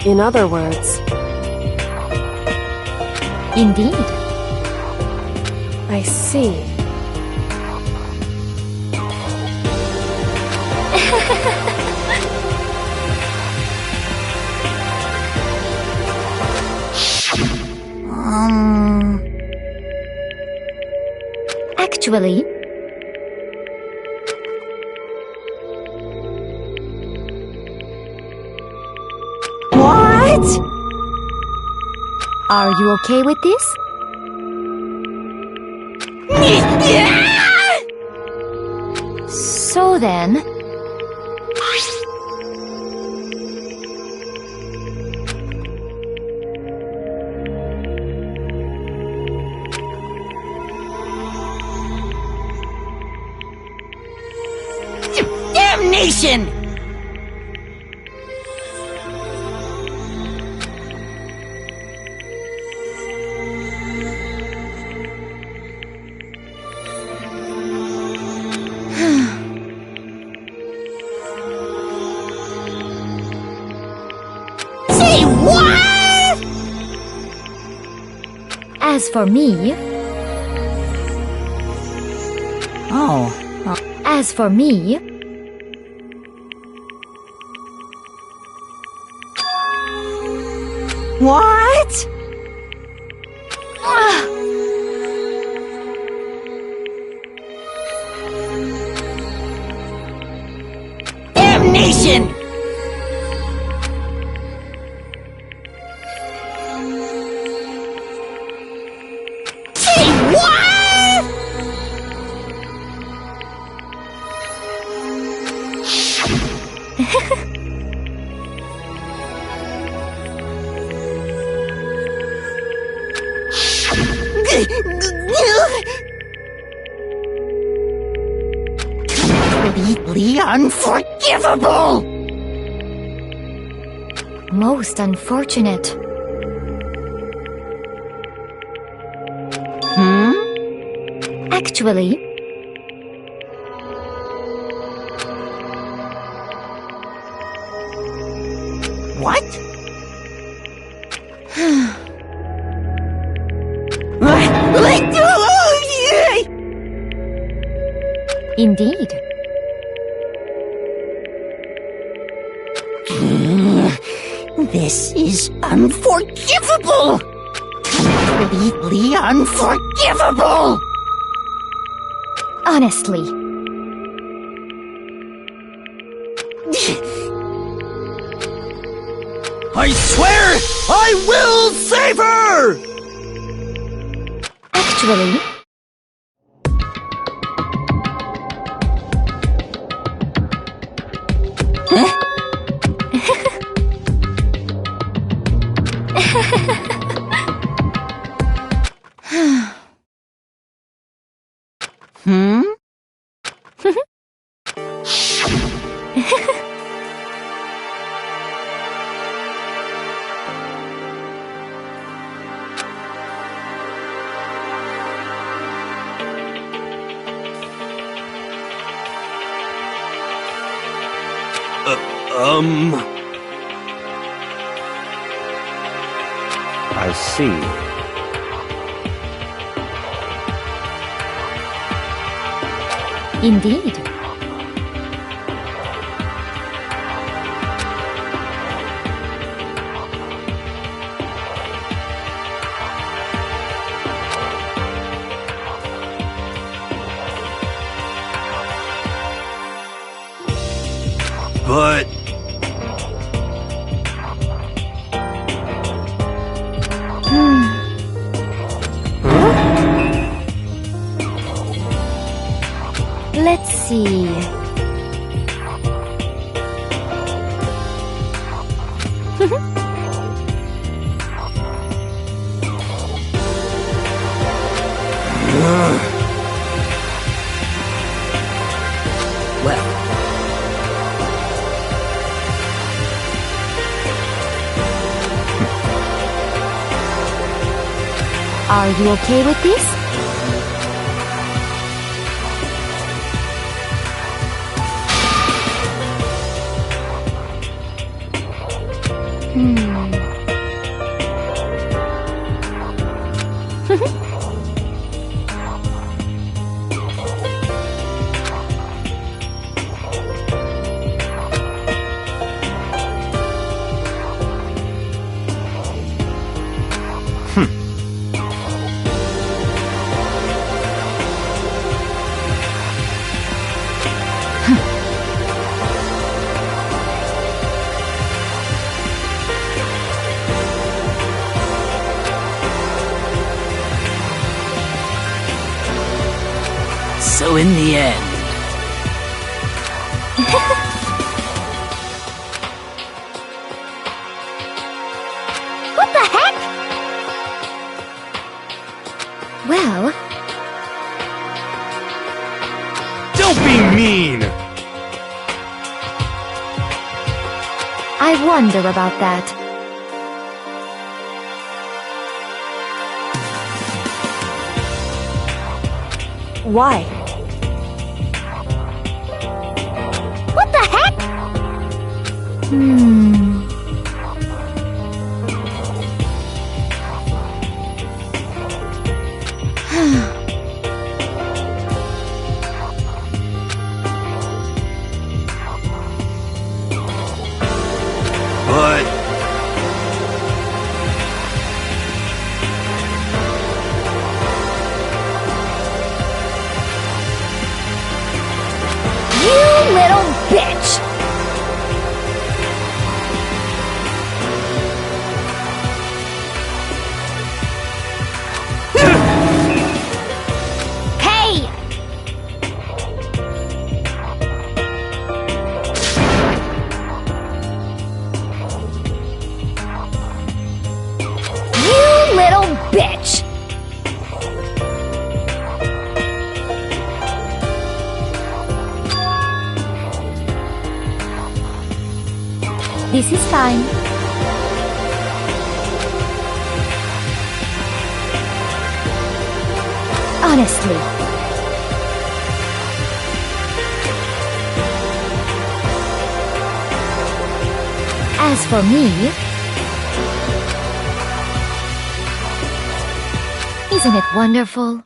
In other words... Indeed. I see. Actually, Are you okay with this? So then... Damnation! Say what? As for me... Oh. As for me... What? Damnation! Say what? Completely unforgivable! Most unfortunate. Hmm? Actually... What? Indeed. This is unforgivable! Completely unforgivable! Honestly. I swear I will save her! Actually... Hmm? I see. Indeed. But... Let's see... Well, Are you okay with this? So in the end... What the heck? Well, Don't be mean! I wonder about that. Why? What the heck? But... You little bitch! Hey! You little bitch! This is fine. Honestly. As for me, isn't it wonderful?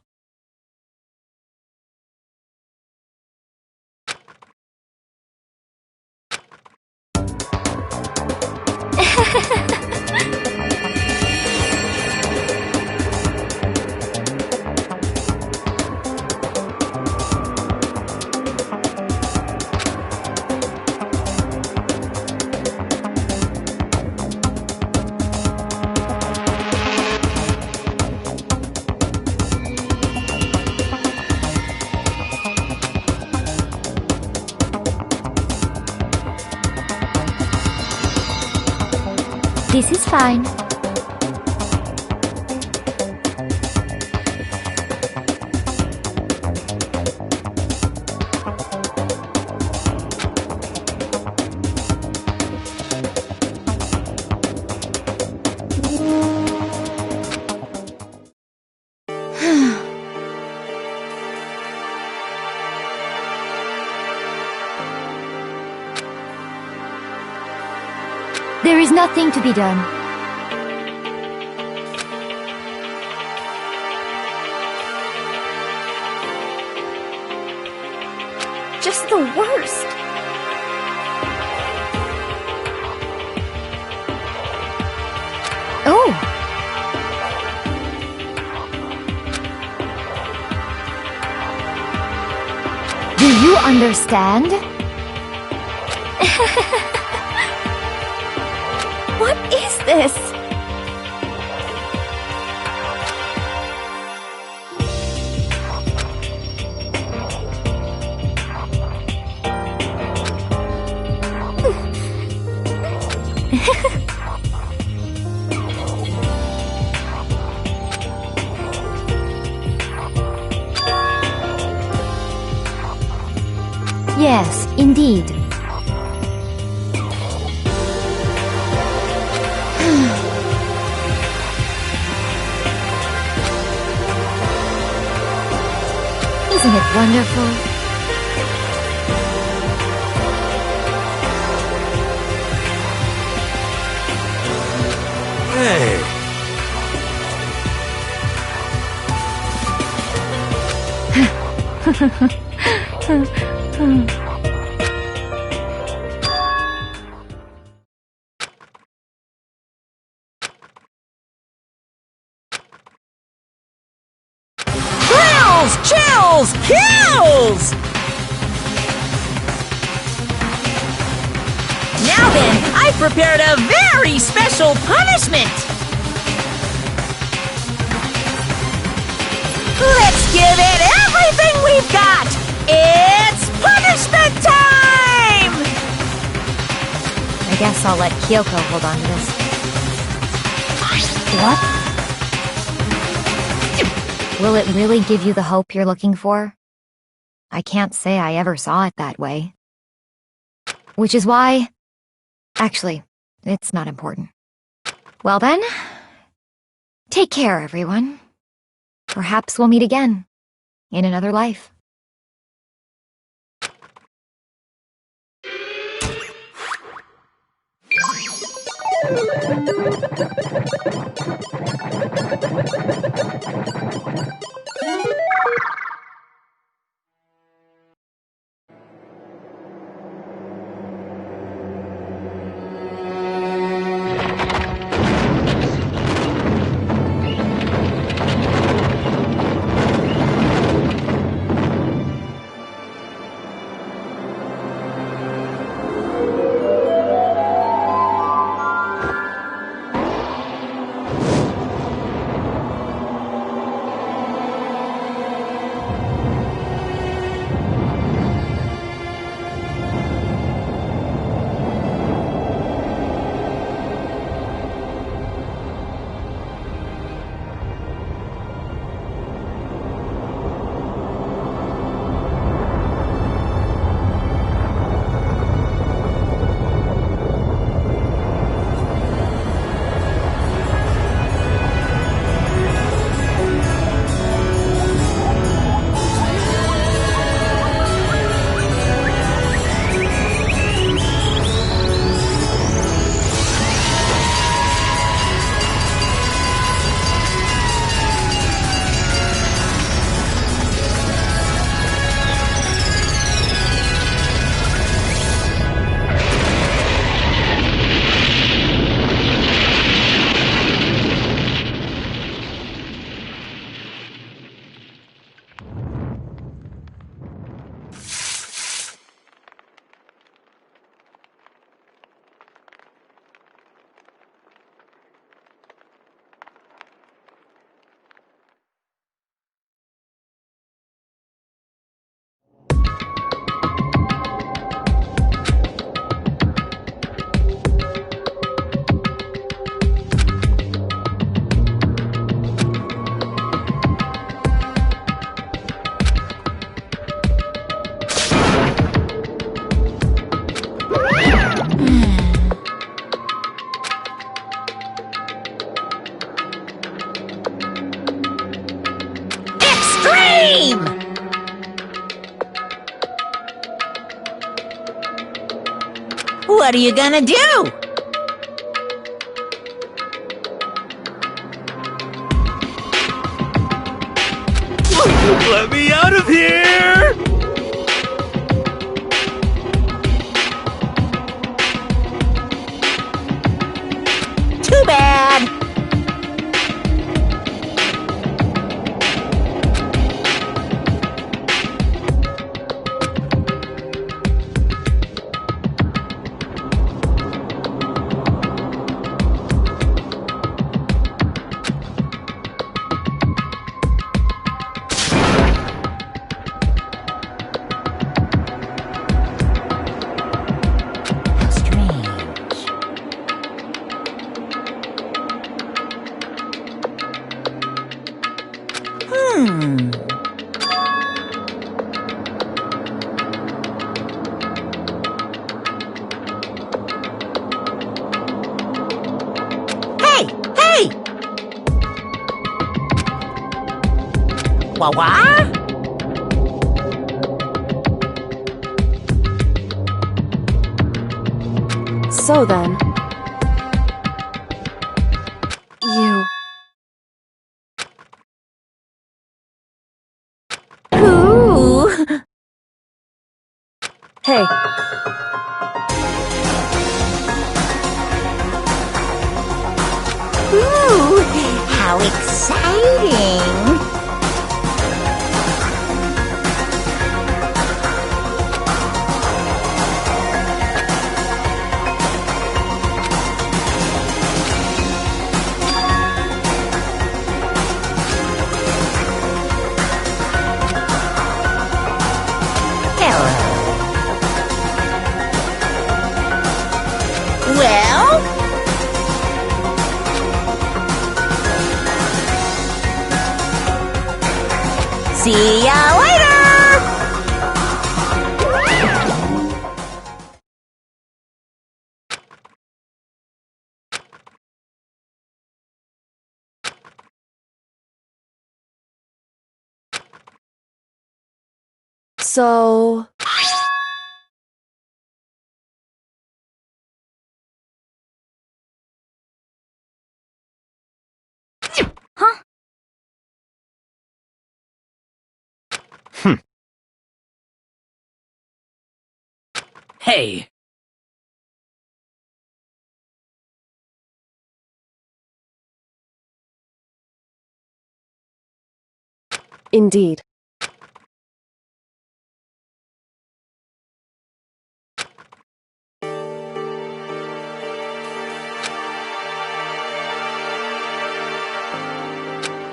This is fine. There is nothing to be done. Just the worst. Oh! Do you understand? What is this? Yes, indeed. Isn't it wonderful? Hey! Thrills, chills, kills! Now then, I've prepared a very special punishment! Let's give it everything we we've got? It's punishment time! I guess I'll let Kyoko hold on to this. What? Will it really give you the hope you're looking for? I can't say I ever saw it that way. Which is why... Actually, it's not important. Well then, take care, everyone. Perhaps we'll meet again, in another life. What are you gonna do? Let me out of here! Too bad. Hey! What? So then... You... Ooh! Hey, Ooh! How exciting! See ya later! So... Huh? Hey, Indeed.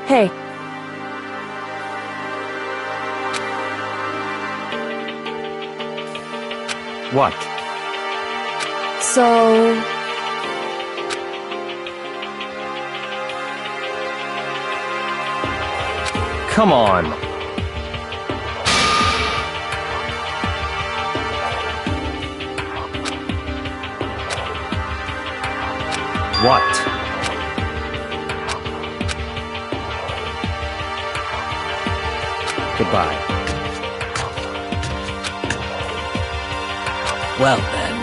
Hey, What? so... Come on. What? Goodbye. well then.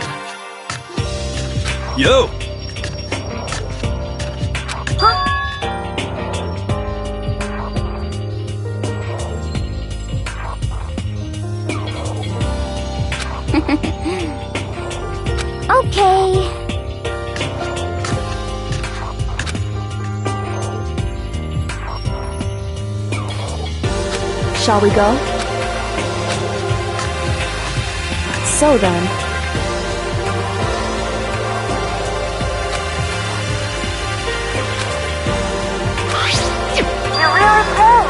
Yo! Okay. Shall we go? So then... You really came.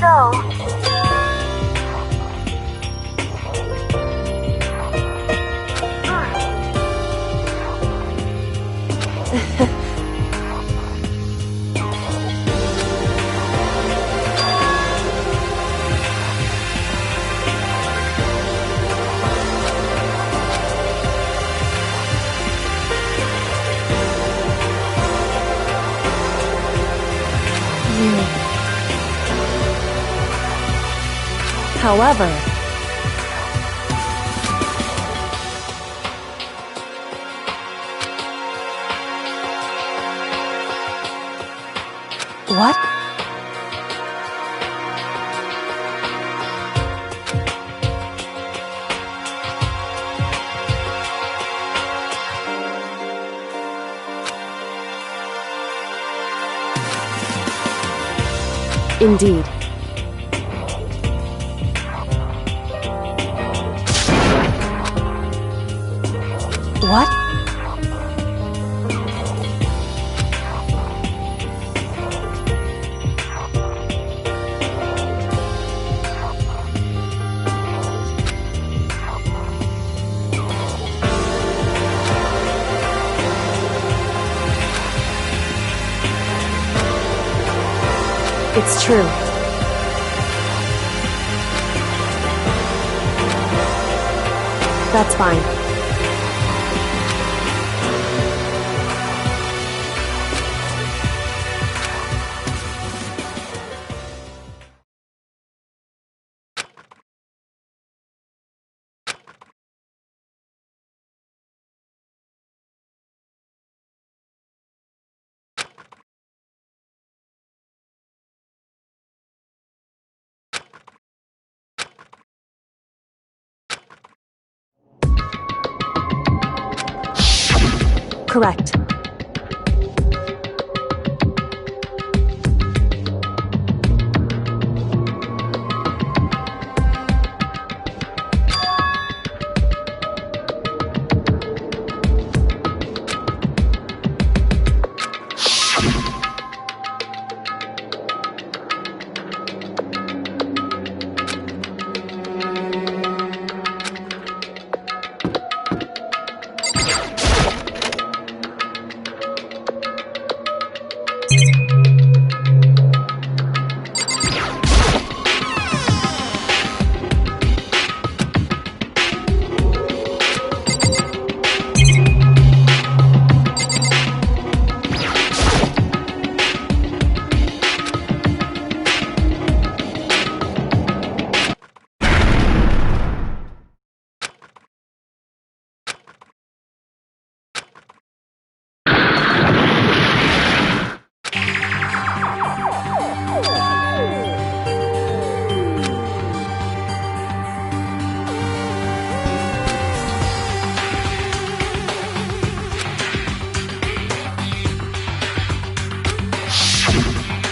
So, However... What? Indeed. What? It's true. That's fine. Correct.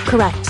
Correct.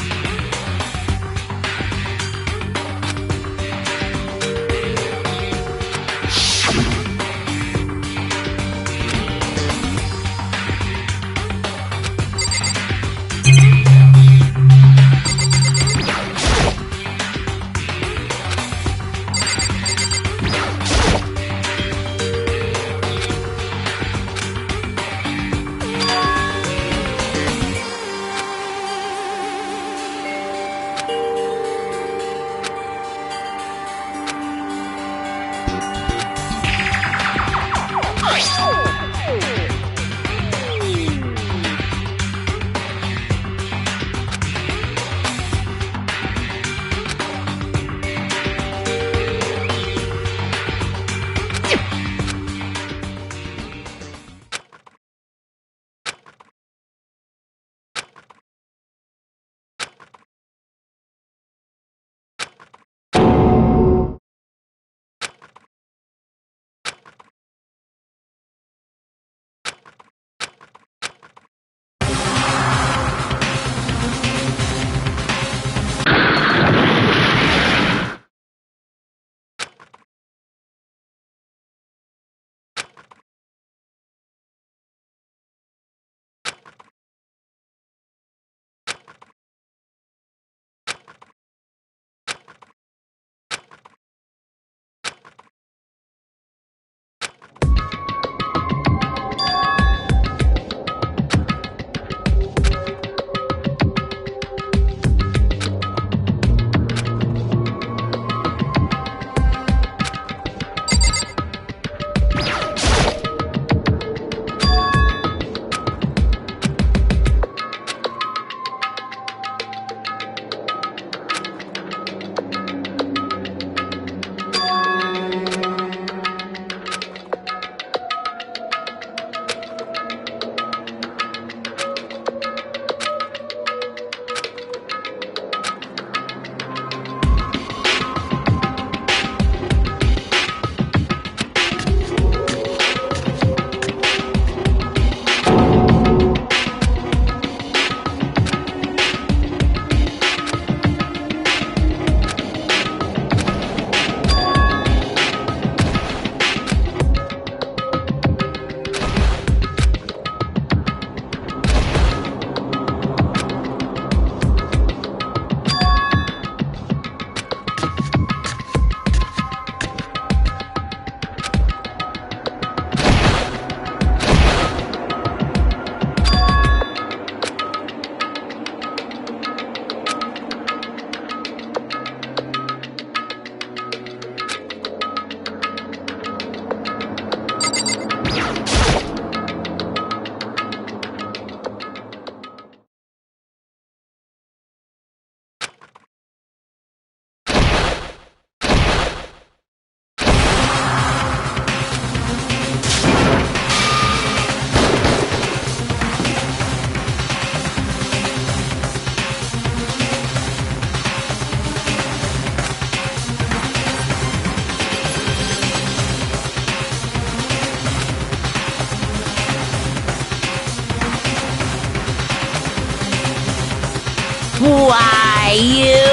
Why, you?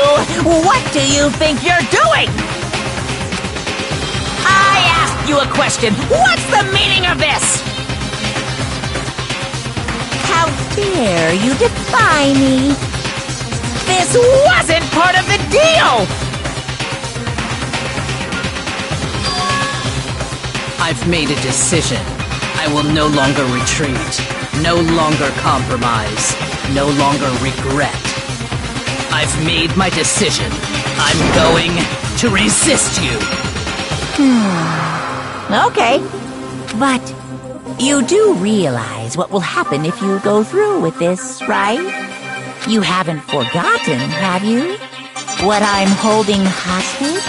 What do you think you're doing? I asked you a question. What's the meaning of this? How dare you defy me? This wasn't part of the deal! I've made a decision. I will no longer retreat, no longer compromise, no longer regret. I've made my decision. I'm going to resist you. Okay. But you do realize what will happen if you go through with this, right? You haven't forgotten, have you? What I'm holding hostage?